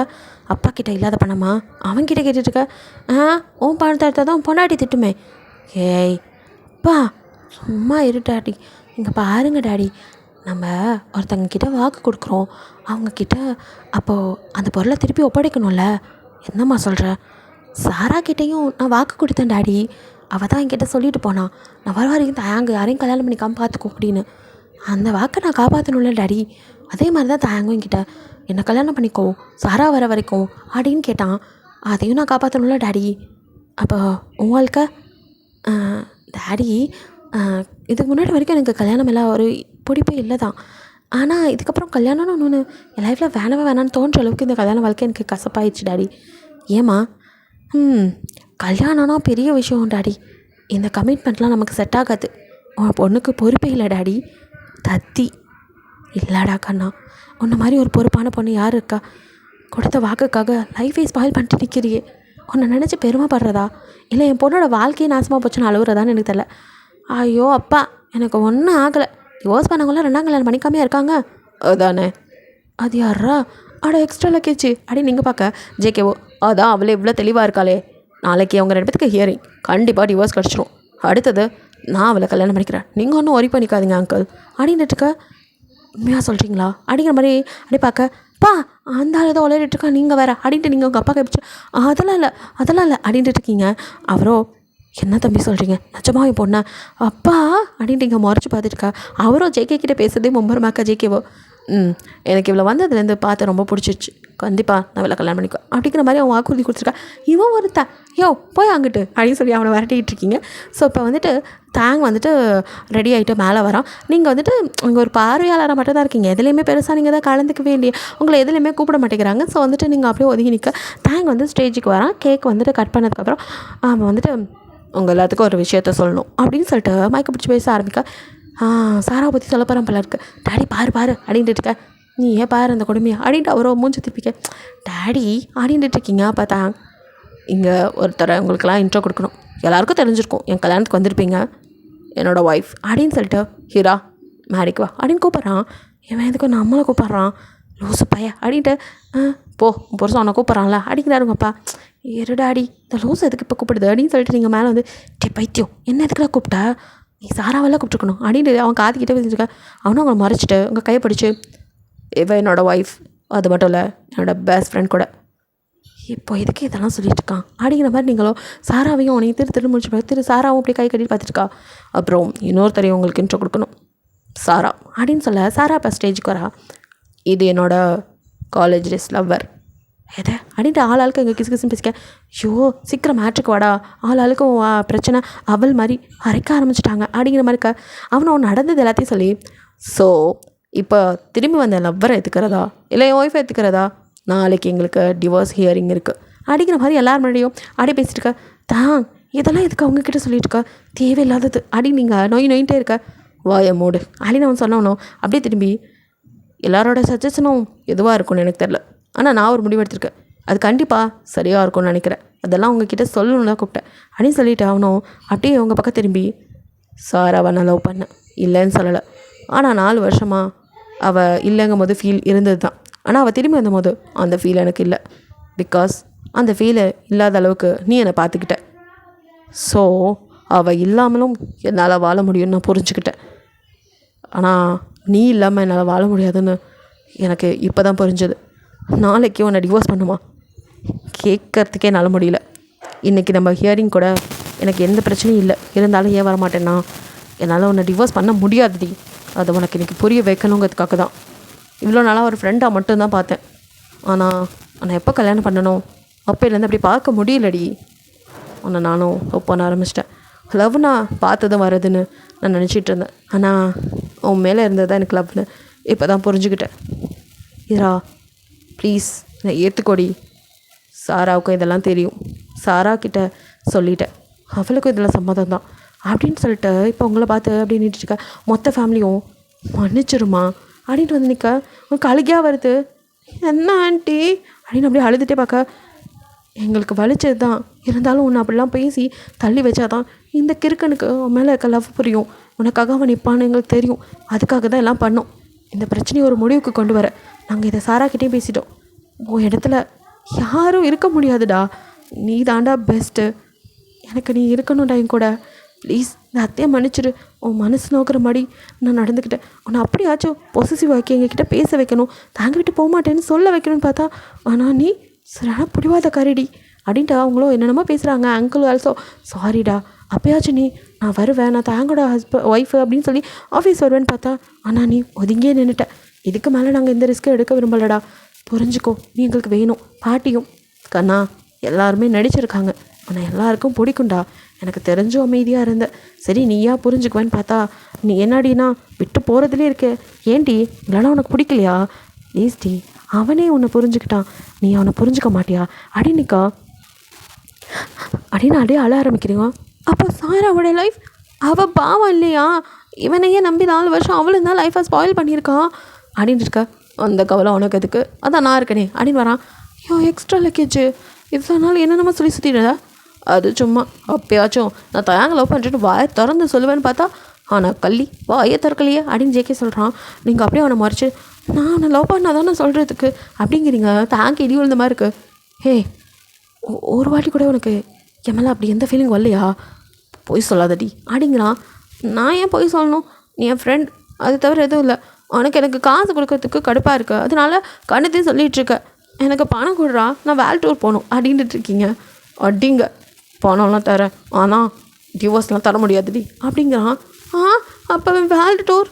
அப்பா கிட்டே இல்லாத பணமா அவன்கிட்ட கேட்டுட்ருக்க? உன் பணத்தை எடுத்தால் தான் பொண்டாட்டி திட்டுமே. பா சும்மா இரு டாடி. இங்கே பாருங்க டாடி, நம்ம ஒருத்தங்கக்கிட்ட வாக்கு கொடுக்குறோம், அவங்கக்கிட்ட அப்போது அந்த பொருளை திருப்பி ஒப்படைக்கணும்ல. என்னம்மா சொல்கிற? சாரா கிட்டேயும் நான் வாக்கு கொடுத்தேன் டாடி. அவள் தான் என்கிட்ட சொல்லிட்டு போனான், நான் வர வரைக்கும் அங்கே யாரையும் கல்யாணம் பண்ணிக்காமல் பார்த்துக்கோ அப்படின்னு. அந்த வாக்கை நான் காப்பாற்றணும்ல டாடி. அதே மாதிரி தான் தாயங்கும் என்கிட்ட, என்னை கல்யாணம் பண்ணிக்கோ சாரா வர வரைக்கும் அப்படின்னு கேட்டான். அதையும் நான் காப்பாற்றணும்ல டாடி. அப்போ உங்களுக்கு டாடி இதுக்கு முன்னாடி வரைக்கும் எனக்கு கல்யாணம் எல்லாம் ஒரு பிடிப்பே இல்லை தான். ஆனால் இதுக்கப்புறம் கல்யாணம்னு ஒன்று என் லைஃப்பில் வேணான்னு தோன்ற அளவுக்கு இந்த கல்யாண வாழ்க்கை எனக்கு கசப்பாயிடுச்சு டாடி. ஏம்மா? கல்யாணம்னா பெரிய விஷயம் டாடி. இந்த கமிட்மெண்ட்லாம் நமக்கு செட் ஆகாது. உன் பொண்ணுக்கு பொறுப்பே இல்லை டாடி. தத்தி இல்லைடா கண்ணா, உன்ன மாதிரி ஒரு பொறுப்பான பொண்ணு யார் இருக்கா? கொடுத்த வாக்குக்காக லைஃபை ஸ்பாயில் பண்ணிட்டு நிற்கிறியே. உன்னை நினச்சி பெருமைப்படுறதா இல்லை என் பொண்ணோட வாழ்க்கையை நாசமாக போச்சுன்னு அழுகுறதான்னு எனக்கு தெரியல. ஐயோ அப்பா, எனக்கு ஒன்றும் ஆகலை. டிவோர்ஸ் பண்ணவங்களாம் 2ஆம் கல்யாணம் பண்ணிக்காமையாக இருக்காங்க. அதானே? அது யாரா? எக்ஸ்ட்ரா லக்கேஜ் அப்படின்னு நீங்கள் பார்க்க ஜேகேஓ அதான் அவளே இவ்வளோ தெளிவாக இருக்காளே. நாளைக்கு அவங்க 2 பேத்துக்கு ஹியரிங், கண்டிப்பாக டிவோர்ஸ் கிடச்சிடும். அடுத்தது நான் அவளை கல்யாணம் பண்ணிக்கிறேன், நீங்கள் ஒன்றும் ஒரி பண்ணிக்காதீங்க அங்கிள் அப்படின்ட்டுருக்க. உண்மையாக சொல்கிறீங்களா அப்படிங்கிற மாதிரி அப்படி பார்க்க, பா அந்த ஆள் தான் விளையாடிட்டுருக்கா, நீங்கள் வேறு அப்படின்ட்டு நீங்கள் உங்கள் அப்பா கைப்பிடிச்சு அதெல்லாம் இல்லை அப்படின்ட்டு இருக்கீங்க. அவரோ என்ன தம்பி சொல்கிறீங்க, நிஜமாக என் பொண்ணை அப்பா அப்படின்ட்டு இங்கே முறைச்சி பார்த்துட்டுருக்கா. அவரும் ஜேகே கிட்டே பேசுறதே மும்பரமாக்கா ஜேகேவோ. எனக்கு இவ்வளோ வந்ததுலேருந்து பார்த்து ரொம்ப பிடிச்சிருச்சு, கண்டிப்பாக நான் இவ்வளோ கல்யாணம் பண்ணிக்குவேன் அப்படிங்கிற மாதிரி அவன் வாக்குறுதி கொடுத்துருக்கா. இவன் ஒருத்தன் யோ போய் அங்கிட்டு அப்படின்னு சொல்லி அவனை விரட்டிகிட்டு இருக்கீங்க. ஸோ இப்போ வந்துட்டு தேங் வந்துட்டு ரெடி ஆகிட்டு மேலே வரான். நீங்கள் வந்துட்டு இங்கே ஒரு பார்வையாளராக மட்டும் தான் இருக்கீங்க, எதுலேயுமே பெருசாக நீங்கள் தான் கலந்துக்கவே இல்லையே, உங்களை எதுலேயுமே கூப்பிட மாட்டேங்கிறாங்க. ஸோ வந்துட்டு நீங்கள் அப்படியே ஒதுங்கி நிற்க தேங் வந்து ஸ்டேஜுக்கு வரான். கேக் வந்துட்டு கட் பண்ணதுக்கப்புறம் அவன் வந்துட்டு உங்கள் எல்லாத்துக்கும் ஒரு விஷயத்த சொல்லணும் அப்படின்னு சொல்லிட்டு மயக்க பிடிச்சி பேச ஆரம்பிக்க, சாராவை பற்றி சொல்ல போகிறான் போல இருக்கு. டாடி பாரு அப்படின்ட்டு இருக்க, நீ ஏன் பாரு அந்த கொடுமையா அப்படின்ட்டு அவரோ மூஞ்சி திருப்பிக்க, டாடி அப்படின்ட்டு இருக்கீங்க. பார்த்தா இங்கே ஒருத்தரை உங்களுக்கெல்லாம் இன்ட்ரோ கொடுக்கணும், எல்லாேருக்கும் தெரிஞ்சிருக்கும் என் கல்யாணத்துக்கு வந்திருப்பீங்க, என்னோடய ஒய்ஃப் அப்படின்னு சொல்லிட்டு ஹீரா மேரிக்கு வா அப்படின்னு கூப்பிட்றான். இவன் எதுக்கும் நம்மளை கூப்பிட்றான், லூசு பைய அப்படின்ட்டு போ புருஷன் அவனை கூப்பிட்றான்ல அப்படிங்கிறாருங்கப்பா. இருடாடி இந்த லூசு எதுக்கு இப்போ கூப்பிடுது அப்படின்னு சொல்லிட்டு நீங்கள் மேலே வந்து பைத்தியம் என்ன எதுக்குலாம் கூப்பிட்டா, நீ சாராவெல்லாம் கூப்பிட்டுருக்கணும் அப்படின்ட்டு அவன் காதுக்கிட்டே பேசிட்டுருக்க. அவனும் அவங்களை மறைச்சிட்டு உங்கள் கையை பிடிச்சி, இவன் என்னோடய ஒய்ஃப், அது மட்டும் இல்லை என்னோடய பெஸ்ட் ஃப்ரெண்ட் கூட, இப்போ இதுக்கு இதெல்லாம் சொல்லிட்டு இருக்கான் அப்படிங்கிற மாதிரி நீங்களும் சாராவையும் அவனையும் திரு முடிச்சு சாராவும் அப்படி கை கட்டி பார்த்துட்டுருக்கா. அப்புறம் இன்னொருத்தரையும் உங்களுக்கு இன்ட்ரோ கொடுக்கணும், சாரா அப்படின்னு சொல்ல சாரா இப்போ ஸ்டேஜுக்கு வரா. இது என்னோடய காலேஜ் டேஸ் லவ்வர் எதை அப்படின்ட்டு ஆளுக்கு எங்கள் கிசுன்னு பேசிக்க, ஐயோ சீக்கிரம் மேட்ருக்கு வாடா, ஆளுக்கும் பிரச்சனை அவள் மாதிரி அரைக்க ஆரம்பிச்சிட்டாங்க அப்படிங்கிற மாதிரி இருக்க. அவனும் நடந்தது எல்லாத்தையும் சொல்லி, ஸோ இப்போ திரும்பி வந்த லவ்வரை எடுத்துக்கிறதா இல்லை என் ஒய்ஃபை எடுத்துக்கிறதா, நாளைக்கு எங்களுக்கு டிவோர்ஸ் ஹியரிங் இருக்குது அப்படிங்கிற மாதிரி எல்லோரும் முன்னாடியும் அப்படியே பேசிட்டு இருக்க. தான் இதெல்லாம் எதுக்கு அவங்கக்கிட்ட சொல்லிட்டு இருக்கா, தேவையில்லாதது அப்படின்னு நீங்கள் நோயின்ட்டே இருக்க, வாய மூடு அப்படின்னு அவன் சொன்னவனும் அப்படியே திரும்பி, எல்லாரோட சஜஷனும் எதுவாக இருக்கும்னு எனக்கு தெரில, ஆனால் நான் ஒரு முடிவு எடுத்திருக்கேன், அது கண்டிப்பாக சரியாக இருக்கும்னு நினைக்கிறேன், அதெல்லாம் உங்ககிட்ட சொல்லணும்னு தான் கூப்பிட்டேன் அப்படின்னு சொல்லிவிட்டு அவனும் அப்படியே அவங்க பக்கம் திரும்பி, சாராவை நான் லவ் பண்ணேன் இல்லைன்னு சொல்லலை, ஆனால் 4 வருஷமாக அவள் இல்லைங்கும் போது ஃபீல் இருந்தது தான், ஆனால் அவள் திரும்பி வந்த போது அந்த ஃபீல் எனக்கு இல்லை, பிகாஸ் அந்த ஃபீலை இல்லாத அளவுக்கு நீ என்னை பார்த்துக்கிட்ட, ஸோ அவள் இல்லாமலும் என்னால் வாழ முடியும்னு நான் புரிஞ்சுக்கிட்டேன், ஆனால் நீ இல்லாமல் என்னால் வாழ முடியாதுன்னு எனக்கு இப்போ தான் புரிஞ்சது. நாளைக்கு உன்னை டிவோர்ஸ் பண்ணுமா கேட்கறதுக்கே என்னால் முடியல, இன்றைக்கி நம்ம ஹியரிங் கூட எனக்கு எந்த பிரச்சனையும் இல்லை, இருந்தாலும் ஏன் வரமாட்டேன்னா என்னால் உன்னை டிவோர்ஸ் பண்ண முடியாதுடி, அதை உனக்கு இன்றைக்கி புரிய வைக்கணுங்கிறதுக்காக தான். இவ்வளோ நாளாக ஒரு ஃப்ரெண்டாக மட்டும்தான் பார்த்தேன், ஆனால் நான் எப்போ கல்யாணம் பண்ணணும் அப்போலேருந்து அப்படி பார்க்க முடியலடி, உன்னை நானும் லவ் பண்ண ஆரம்பிச்சிட்டேன், லவ்னா பார்த்ததும் வரதுன்னு நான் நினச்சிட்டு இருந்தேன், ஆனால் உன் மேலே இருந்தது தான் எனக்கு லவ்னு இப்போ தான் புரிஞ்சுக்கிட்டேன். இதா ப்ளீஸ் நான் ஏற்றுக்கோடி, சாராவுக்கும் இதெல்லாம் தெரியும், சாரா கிட்ட சொல்லிட்டேன், அவளுக்கும் இதெல்லாம் சம்மதம் தான் அப்படின்னு சொல்லிட்டு இப்போ உங்களை பார்த்து அப்படின்னு நின்றுட்டுருக்க. மொத்த ஃபேமிலியும் மன்னிச்சிருமா அப்படின்ட்டு வந்து நிற்க, உனக்கு அழுகையாக வருது, என்ன ஆண்டி அப்படின்னு அப்படியே அழுதுகிட்டே பார்க்க, எங்களுக்கு வலிச்சது தான், இருந்தாலும் உன்னை அப்படிலாம் பேசி தள்ளி வச்சாதான் இந்த கிறுக்கனுக்கு உன் மேலே இருக்க லவ் புரியும், உனக்காக அவன் நிற்பான்னு எங்களுக்கு தெரியும், அதுக்காக தான் எல்லாம் பண்ணோம், இந்த பிரச்சனையை ஒரு முடிவுக்கு கொண்டு வர நாங்கள் இதை சாராக்கிட்டே பேசிட்டோம், உன் இடத்துல யாரும் இருக்க முடியாதுடா, நீ தாண்டா பெஸ்ட்டு, எனக்கு நீ இருக்கணும்டா என் கூட, ப்ளீஸ் இந்த அத்தையை மன்னிச்சிடு, உன் மனசு நோக்கிற மாதிரி நான் நடந்துக்கிட்டேன், உன்னை அப்படியாச்சும் பொசிசிவ் ஆக்கி எங்ககிட்ட பேச வைக்கணும், தாங்க விட்டு போக மாட்டேன்னு சொல்ல வைக்கணும்னு பார்த்தா, ஆனால் நீ சரியான பிடிவாத கரடி அப்படின்ட்டு அவங்களும் என்னென்னமோ பேசுகிறாங்க. அங்கிள் ஆல்சோ சாரிடா, அப்போயாச்சும் நீ நான் வருவேன், நான் தாங்கோட ஒய்ஃபு அப்படின்னு சொல்லி ஆஃபீஸ் வருவேன்னு பார்த்தா, ஆனால் நீ ஒதுங்கியே நின்றுட்ட, இதுக்கு மேலே நாங்கள் எந்த ரிஸ்க்கும் எடுக்க விரும்பலடா, புரிஞ்சுக்கோ, நீ எங்களுக்கு வேணும், பாட்டியும் கண்ணா எல்லாருமே நடிச்சிருக்காங்க, ஆனால் எல்லாருக்கும் பிடிக்கும்டா, எனக்கு தெரிஞ்சும் அமைதியாக இருந்த, சரி நீயா புரிஞ்சுக்குவேன்னு பார்த்தா நீ என்னடினா விட்டு போகிறதுலே இருக்க, ஏன்டி இல்லைனா உனக்கு பிடிக்கலையா, ப்ளீஸ்டி அவனே உன்னை புரிஞ்சுக்கிட்டான், நீ அவனை புரிஞ்சுக்க மாட்டியா அப்படின்னுக்கா அப்படின்னு அப்படியே அழ ஆரம்பிக்கிறீங்க. அப்போ சாராவோட லைஃப் அவள் பாவம் இல்லையா, இவனையே நம்பி 4 வருஷம் அவளும் தான் லைஃப்பை ஸ்பாயில் பண்ணியிருக்கான் அப்படின்ட்டு இருக்க, அந்த கவலை உனக்கு எதுக்கு, அதான் நான் இருக்கனே அப்படின்னு வரான். ஐயோ எக்ஸ்ட்ரா லக்கேஜ் இவ்வளோ நாள் என்னென்னமோ சொல்லி சுற்றிடுறா, அது சும்மா அப்பயாச்சும் நான் தயாங்க லவ் பண்ணிட்டு வாயை திறந்து சொல்லுவேன்னு பார்த்தா, ஆனால் கள்ளி வாயை திறக்கலையே அப்படின்னு ஜேகே சொல்கிறான். நீங்கள் அப்படியே அவனை மறைச்சு, நான் அவனை லவ் பண்ணால் தானே சொல்கிறதுக்கு அப்படிங்கிறீங்க, தேங்க் இடி விழுந்த மாதிரி இருக்குது, ஹே ஒரு வாட்டி கூட உனக்கு என் மேலே அப்படி எந்த ஃபீலிங் வரலையா, பொய் சொல்லாதடி அப்படிங்கிறான். நான் ஏன் பொய் சொல்லணும், நீ என் ஃப்ரெண்ட், அது தவிர எதுவும் இல்லை, உனக்கு எனக்கு காசு கொடுக்கறதுக்கு கடுப்பாக இருக்குது, அதனால கண்ணத்தையும் சொல்லிகிட்ருக்க, எனக்கு பணம் கொடுறா, நான் வேல் டூர் போகணும் அப்படின்ட்டு இருக்கீங்க, அடிங்க பணம்லாம் தரேன், ஆனால் டிவோர்ஸ்லாம் தர முடியாதுடி அப்படிங்கிறான். அப்போ வேல் டூர்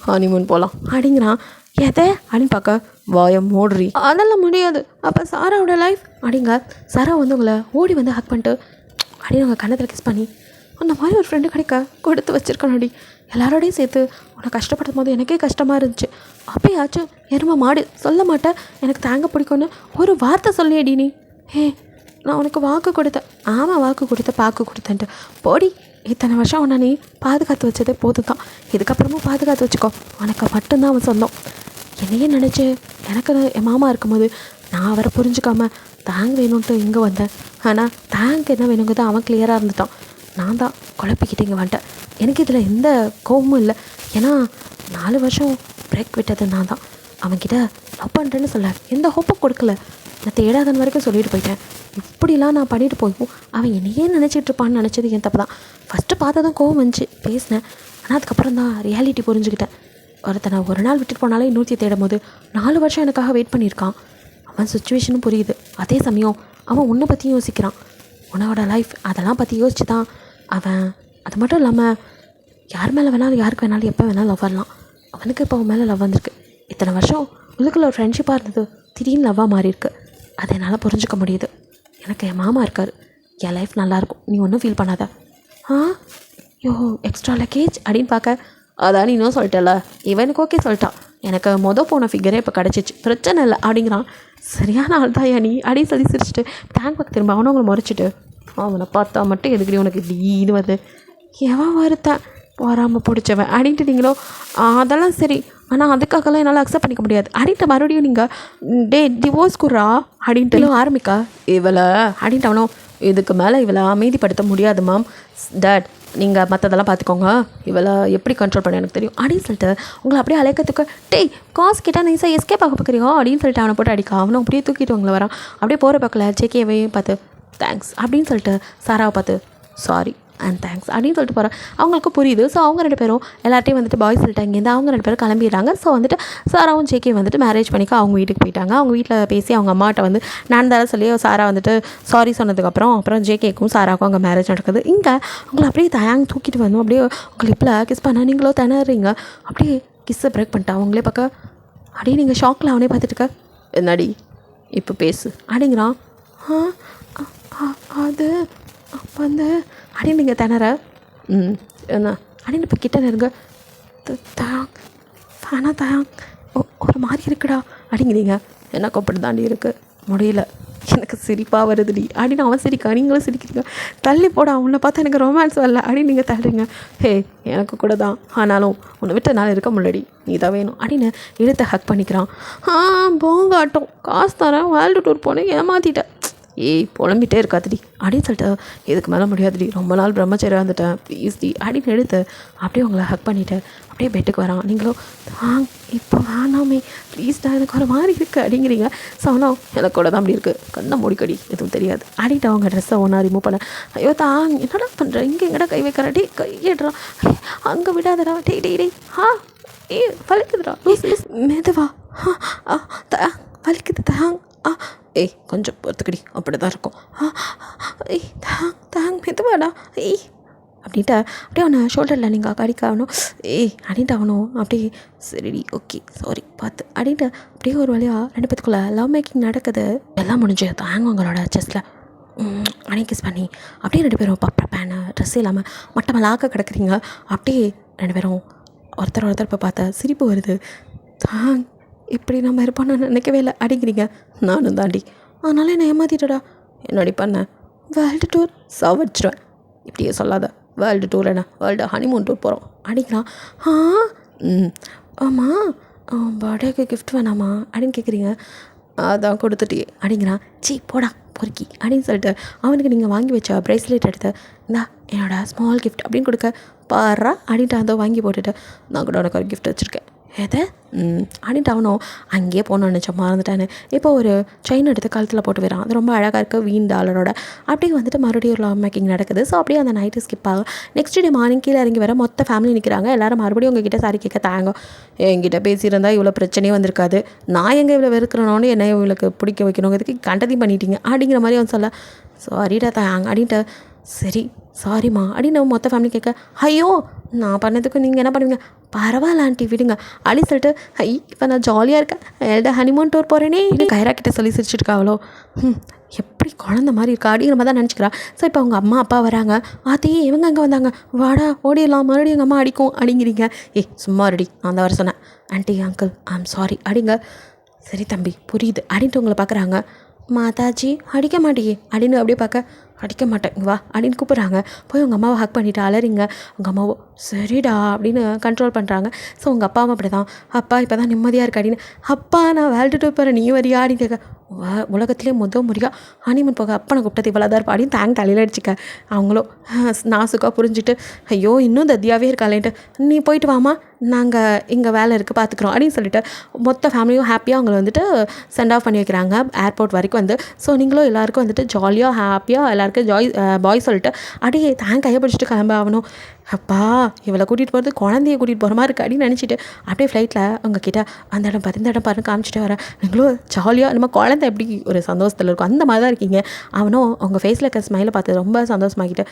ஹனிமூன் போகலாம் அப்படிங்கிறான். எதை அப்படின்னு பார்க்க வாய மூடுறி, அதெல்லாம் முடியாது. அப்போ சாராவோட லைஃப் அப்படிங்க. சாரா வந்து உங்களை ஓடி வந்து ஹக் பண்ணிட்டு அப்படின்னு உங்கள் கண்ணத்தில் கிஸ் பண்ணி அந்த மாதிரி ஒரு ஃப்ரெண்டு கிடைக்க கொடுத்து வச்சுருக்கணும்டி. எல்லாரோடையும் சேர்த்து உன்னை கஷ்டப்படுத்தும் போது எனக்கே கஷ்டமாக இருந்துச்சு. அப்போயாச்சும் எருமை மாடு சொல்ல மாட்டேன் எனக்கு தேங்க பிடிக்கும்னு ஒரு வார்த்தை சொல்லியடி நீ. நான் உனக்கு வாக்கு கொடுத்தேன். ஆமாம், வாக்கு கொடுத்த பாக்கு கொடுத்தேன்ட்டு போடி. இத்தனை வருஷம் உன்னை நீ பாதுகாத்து வச்சதே போதும் தான். இதுக்கப்புறமும் பாதுகாத்து வச்சுக்கோ. உனக்கு மட்டும்தான் அவன் சொந்தம். என்னையே நினச்சி எனக்கு என் மாமா இருக்கும்போது நான் அவரை புரிஞ்சுக்காம தேங்க் வேணும்ன்ட்டு இங்கே வந்தேன். ஆனால் தேங்க் என்ன வேணுங்கிறது அவன் கிளியராக இருந்துட்டான். நான் தான் குழப்பிக்கிட்டு இங்கே வந்துட்டேன். எனக்கு இதில் எந்த கோபமும் இல்லை. ஏன்னா 4 வருஷம் பிரேக் விட்டது நான் தான். அவன்கிட்ட லவ் பண்ணுறேன்னு சொல்ல எந்த ஹோப்பும் கொடுக்கல. நான் தேடாதன் வரைக்கும் சொல்லிட்டு போயிட்டேன். இப்படிலாம் நான் பண்ணிட்டு போய்ப்போம் அவன் என்னையே நினச்சிட்டு இருப்பான்னு நினச்சது என் தப்பு தான். ஃபஸ்ட்டு பார்த்ததும் கோவம் வந்துச்சு, பேசினேன். ஆனால் அதுக்கப்புறம் தான் ரியாலிட்டி புரிஞ்சுக்கிட்டேன். ஒருத்தனை ஒரு நாள் விட்டுட்டு போனாலே இன்னொருத்தி தேடும் போது 4 வருஷம் எனக்காக வெயிட் பண்ணியிருக்கான். அவன் சுச்சுவேஷனும் புரியுது. அதே சமயம் அவன் உன்னை பற்றியும் யோசிக்கிறான். உன்னோட லைஃப் அதெல்லாம் பற்றி யோசிச்சு தான் அவன். அது மட்டும் இல்லாமல் யார் மேலே வேணாலும் யாருக்கு வேணாலும் எப்போ வேணாலும் லவ் வரலாம். அவனுக்கு இப்போ அவன் மேலே லவ் வந்திருக்கு. இத்தனை வருஷம் உள்ளுக்குள்ள ஒரு ஃப்ரெண்ட்ஷிப்பாக இருந்தது திடீர்னு லவ்வாக மாறி இருக்கு. அதை என்னால் புரிஞ்சுக்க முடியுது. எனக்கு என் மாமா இருக்கார். என் லைஃப் நல்லாயிருக்கும், நீ ஒன்றும் ஃபீல் பண்ணாத. யோ எக்ஸ்ட்ரா லக்கேஜ் அப்படின்னு பார்க்க அதான் நீ இன்னும் சொல்லிட்டல. இவனுக்கு ஓகே சொல்லிட்டான். எனக்கு போன ஃபிகரே இப்போ கிடச்சிச்சு, பிரச்சனை இல்லை அப்படிங்கிறான். சரியான ஆள் தான் நீ அப்படின்னு சொல்லி சிரிச்சிட்டு டேங்க் பக்கம் திரும்ப அவனை அவங்களை முறைச்சிட்டு அவனை பார்த்தா மட்டும் எதுக்கடி உனக்கு இது வந்து எவன் வருத்தேன் போகாமல் பிடிச்சவன் அப்படின்ட்டு நீங்களோ அதெல்லாம் சரி. ஆனால் அதுக்காகலாம் என்னால் அக்செப்ட் பண்ணிக்க முடியாது அப்படின்ட்டு மறுபடியும் நீங்கள் டிவோர்ஸ் குறா அப்படின்ட்டு ஆரம்பிக்கா இவளை அப்படின்ட்டு அவனும் இதுக்கு மேலே இவளை அமைதிப்படுத்த முடியாது மேம் டேட், நீங்கள் மற்றதெல்லாம் பார்த்துக்கோங்க, இவளை எப்படி கண்ட்ரோல் பண்ண எனக்கு தெரியும் அப்படின்னு சொல்லிட்டு உங்களை அப்படியே அழைக்கிறதுக்கு காசு கேட்டால் நைஸாக எஸ்கே பார்க்க பார்க்குறீங்க அப்படின்னு சொல்லிட்டு அவனை போட்டு அடிக்கா. அவனும் அப்படியே தூக்கிட்டு உங்களை வரான். அப்படியே போகிற பக்கத்தில் ஜேகேவையும் பார்த்து தேங்க்ஸ் அப்படின்னு சொல்லிட்டு சாராவை பார்த்து சாரி அண்ட் தேங்க்ஸ் அப்படின்னு சொல்லிட்டு போகிறேன். அவங்களுக்கு புரியுது. ஸோ அவங்க 2 பேரும் எல்லார்ட்டையும் வந்துட்டு பாய் சொல்லிட்டாங்க. இங்கேருந்து அவங்க 2 பேரும் கிளம்பிடுறாங்க. ஸோ வந்துட்டு சாராவும் ஜேகே வந்துட்டு மேரேஜ் பண்ணிக்க அவங்க வீட்டுக்கு போயிட்டாங்க. அவங்க வீட்டில் பேசி அவங்க அம்மாட்ட வந்து நான் தர சொல்லி சாரா வந்துட்டு சாரி சொன்னதுக்கப்புறம் ஜேகேக்கும் சாராவுக்கும் அங்கே மேரேஜ் நடக்குது. இங்கே அவங்கள அப்படியே தயாங்க தூக்கிட்டு வந்தோம். அப்படியே உங்கள் லிப்பில் கிஸ் பண்ண நீங்களோ திணறீங்க. அப்படியே கிஸ்ஸை பிரேக் பண்ணிட்டா. அவங்களே பார்க்க அப்படியே நீங்கள் ஷாக்கில் அவனே பார்த்துட்டு இருக்க. என்னடி இப்போ பேசு அப்படிங்கிறான். அது அப்போ வந்து அப்படின்னு நீங்கள் திணற என்ன அப்படின்னு இப்போ கிட்ட நெருங்க தயாங் ஃபேனா தயாங் ஒரு மாதிரி இருக்குடா அப்படிங்கிறீங்க. என்ன கூப்பிட்டு தாண்டி இருக்குது முடியல, எனக்கு சிரிப்பாக வருதுடி அப்படின்னு அவன் சிரிக்கா. நீங்களும் சிரிக்கிறீங்க. தள்ளி போட அவனை பார்த்தா எனக்கு ரொமான்ஸ் வரல அப்படின்னு நீங்கள் தள்ளுறீங்க. எனக்கு கூட தான், ஆனாலும் உன்னை விட்டு என்னால் இருக்க முடியலடி, நீ தான் வேணும் அப்படின்னு இழுத்த ஹக் பண்ணிக்கிறான். போங்காட்டம் காசு தரேன் வேர்ல்டு டூர் போனேன் ஏமாற்றிட்டேன், புலம்பிகிட்டே இருக்காதுடி அப்படின்னு சொல்லிட்டு இதுக்கு மேலே முடியாதுடி, ரொம்ப நாள் பிரம்மச்சரியாக இருந்துட்டேன் ப்ளீஸ் டி அப்படின்னு எடுத்து அப்படியே உங்களை ஹக் பண்ணிவிட்டு அப்படியே பெட்டுக்கு வரான். நீங்களும் இப்போ வேணாமே ப்ளீஸ் தான் எனக்கு ஒரு மாதிரி இருக்குது அப்படிங்கிறீங்க. ஸோ ஆனால் எனக்கு கூட தான் அப்படி இருக்குது, கண்ணை மூடிக்கடி எதுவும் தெரியாது அப்படின்ட்டு அவங்க ட்ரெஸ்ஸை ஒன்றா ரிமூவ் பண்ண. ஐயோ என்னடா பண்ணுறேன் இங்கே எங்கடா கை வைக்கிறா டே கையிடுறான் அங்கே விடாதடா டே வலிக்குதுடா மெதுவா வலிக்குது தாங் கொஞ்சம் பொறுத்துக்கடி அப்படி தான் இருக்கும் தாங் மெதுவாடா அப்படின்ட்டு அப்படியே அவனை ஷோல்டரில் நீங்கள் கடிக்க ஆகணும் அப்படின்ட்டு ஆகணும். அப்படியே சரிடி ஓகே சாரி பார்த்து அப்படின்ட்டு அப்படியே ஒரு வழியாக 2 பேத்துக்குள்ளே லவ் மேக்கிங் நடக்குது. எல்லாம் முடிஞ்சு தாங்க உங்களோட செஸ்ட்டில் அணை கிஸ் பண்ணி அப்படியே 2 பேரும் பப்பா பேனு ட்ரெஸ் இல்லாமல் மட்டமலாக்க கிடக்குறீங்க. அப்படியே 2 பேரும் ஒருத்தர் இப்போ பார்த்தா சிரிப்பு வருது. தாங் இப்படி நம்ம இருப்போன்னு நினைக்கவே இல்லை அப்படிங்கிறீங்க. நானும் தாண்டி அதனால என்னை ஏமாற்றிட்டடா. என்னடி பண்ண வேர்ல்டு டூர் சாவடிச்சிடுவேன் இப்படியே சொல்லாத. வேர்ல்டு டூர் என்ன வேர்ல்டு ஹனிமூன் டூர் போகிறோம் அப்படிங்கிறான். ஆமாம் பர்த்டேக்கு கிஃப்ட் வேணாமா அப்படின்னு கேட்குறீங்க. அதான் கொடுத்துட்டே அப்படிங்கிறான். போடா பொறுக்கி அப்படின்னு சொல்லிட்டு அவனுக்கு நீங்கள் வாங்கி வச்ச ப்ரேஸ்லெட் எடுத்து இந்தா என்னோட ஸ்மால் கிஃப்ட் அப்படின்னு கொடுக்க பாரா அப்படின்ட்டு அதை வாங்கி போட்டுட்டு நான் கூட உனக்கு ஒரு கிஃப்ட் வச்சுருக்கேன் எதை அப்படின்ட்டு அவனும் அங்கேயே போகணுன்னு நினச்சேன் மறந்துட்டானு. இப்போ ஒரு செயின் எடுத்து கழுத்தில் போட்டு வரான். அது ரொம்ப அழகாக இருக்குது $20 அப்படியே வந்துட்டு மறுபடியும் ஒரு லவ் மேக்கிங் நடக்குது. ஸோ அப்படியே அந்த நைட்டு ஸ்கிப் ஆகும். நெக்ஸ்ட் டே மார்னிங் கீழே இறங்கி வர மொத்த ஃபேமிலி நிற்கிறாங்க. எல்லோரும் மறுபடியும் உங்ககிட்ட சாரி கேட்க தாங்க. என்கிட்ட பேசியிருந்தா இவ்வளோ பிரச்சனையே வந்திருக்காது, நான் எங்கே இவ்வளோ வெறுக்கிறனோன்னு என்ன இவளுக்கு பிடிக்க வைக்கணுங்கிறதுக்கு கண்டதையும் பண்ணிட்டீங்க அப்படிங்கிற மாதிரி அவன் சொல்ல சாரிடா தாங்க அப்படின்ட்டு சரி சாரிம்மா அப்படின்னு மொத்த ஃபேமிலி கேட்க ஐயோ நான் பண்ணதுக்கு நீங்கள் என்ன பண்ணுவீங்க? பரவாயில்ல ஆண்டி விடுங்க அப்படின்னு சொல்லிட்டு, இப்போ நான் ஜாலியாக இருக்கேன், எல்ட ஹனிமூன் டூர் போகிறேனே கைரா கிட்ட சொல்லி சிரிச்சிருக்கா அவ்வளோ. எப்படி குழந்த மாதிரி இருக்கா அப்படிங்கிற மாதிரி தான் நினச்சிக்கிறா. ஸோ இப்போ அவங்க அம்மா அப்பா வராங்க. ஆத்தி இவங்க அங்கே வந்தாங்க, வாடா ஓடிடலாம், மறுபடியும் எங்கள் அம்மா அடிக்கும் அப்படிங்கிறீங்க. சும்மா ரெடி, நான் தான் வர சொன்னேன். ஆண்டி அங்கிள் ஐம் சாரி அப்படிங்க. சரி தம்பி புரியுது அப்படின்ட்டு உங்களை பார்க்குறாங்க. மாதாஜி அடிக்க மாட்டியே அப்படின்னு அப்படியே பார்க்க, அடிக்க மாட்டேன் இங்க வா அப்படின்னு கூப்பிட்றாங்க. போய் உங்கள் அம்மாவை ஹக் பண்ணிவிட்டு அலறிங்க. உங்கள் அம்மாவோ சரிடா அப்படின்னு கண்ட்ரோல் பண்ணுறாங்க. ஸோ உங்கள் அப்பாவும் அப்படி தான், அப்பா இப்போ தான் நிம்மதியாக இருக்கா அப்படின்னு. அப்பா நான் வேல்டு டூர் போகிறேன், நீ வரியா அப்படின்னு கேட்க. உலகத்திலே முறையாக ஹனிமூன் போக அப்பனை கூப்பிட்டது இவ்வளோ தான் இருப்பா அப்படின்னு தேங்க் தலையில் அடிச்சுக்க. அவங்களும் நாசுக்காக புரிஞ்சுட்டு, ஐயோ இன்னும் தத்தியாகவே இருக்காளேன்ட்டு, நீ போயிட்டு வாமா, நாங்கள் இங்கே வேலை இருக்குது பார்த்துக்குறோம் அப்படின்னு சொல்லிட்டு மொத்த ஃபேமிலியும் ஹாப்பியாக அவங்கள வந்துட்டு சென்ட் ஆஃப் பண்ணி வைக்கிறாங்க ஏர்போர்ட் வரைக்கும் வந்து. ஸோ நீங்களும் எல்லாேருக்கும் வந்துட்டு ஜாலியாக ஹாப்பியாக எல்லாருக்கும் பாய் சொல்லிட்டு அப்படியே கையை பிடிச்சிட்டு கிளம்ப ஆகணும். அப்பா இவளை கூட்டிகிட்டு போகிறது குழந்தைய கூட்டிகிட்டு போகிற மாதிரி இருக்குது அப்படின்னு நினச்சிட்டு அப்படியே ஃப்ளைட்டில் அவங்கக்கிட்ட அந்த இடம் பாரு இந்த இடம் பாருன்னு காமிச்சிட்டு வரேன். நீங்களும் ஜாலியாக நம்ம குழந்தை எப்படி ஒரு சந்தோஷத்தில் இருக்கும் அந்த மாதிரி தான் இருக்கீங்க. அவனும் அவங்க ஃபேஸில் இருக்க ஸ்மைலை பார்த்து ரொம்ப சந்தோஷமாக்கிட்டு,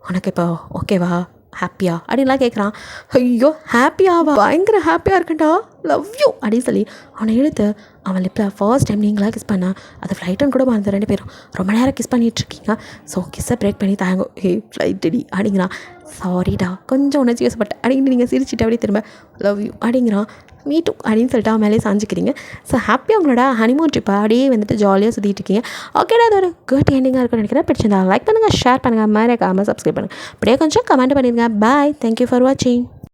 உனக்கு இப்போ ஓகேவா ஹாப்பியா அப்படின்லாம் கேட்குறான். ஐயோ ஹாப்பியாவா, பயங்கர ஹாப்பியாக இருக்கேன்டா, லவ் யூ அப்படின்னு சொல்லி அவனை இழுத்து அவன் லிப்பில் ஃபர்ஸ்ட் டைம் நீங்களாக கிஸ் பண்ண அது ஃப்ளைட்டுன்னு கூட மறந்து 2 பேரும் ரொம்ப நேரம் கிஸ் பண்ணிகிட்ருக்கீங்க. ஸோ கிஸ்ஸை பிரேக் பண்ணி தாங்க. ஃப்ளைட்டடி அப்படிங்கிறான். சாரிடா கொஞ்சம் உணர்ச்சி யோசப்பட்டேன் அப்படின்னு நீங்கள் சிரிச்சிட்டு அப்படியே திரும்ப லவ் யூ அப்படிங்கிறான். மீ டூ அப்படின்னு சொல்லிட்டு அவன் மேலே சாஞ்சிக்கிறீங்க. ஸோ ஹாப்பியாக உங்களோட ஹனிமூன் ட்ரிப்பை அப்படியே வந்துட்டு ஜாலியாக சுற்றிட்டு இருக்கீங்க. ஓகேடா அது ஒரு குட் எண்டிங்காக இருக்குன்னு நினைக்கிறேன். பிடிச்சிருந்தா லைக் பண்ணுங்கள், ஷேர் பண்ணுங்கள், மறக்காமல் சப்ஸ்கிரைப் பண்ணுங்கள். அப்படியே கொஞ்சம் கமெண்ட் பண்ணிடுங்க. பாய், தேங்க்யூ ஃபார் வாட்சிங்.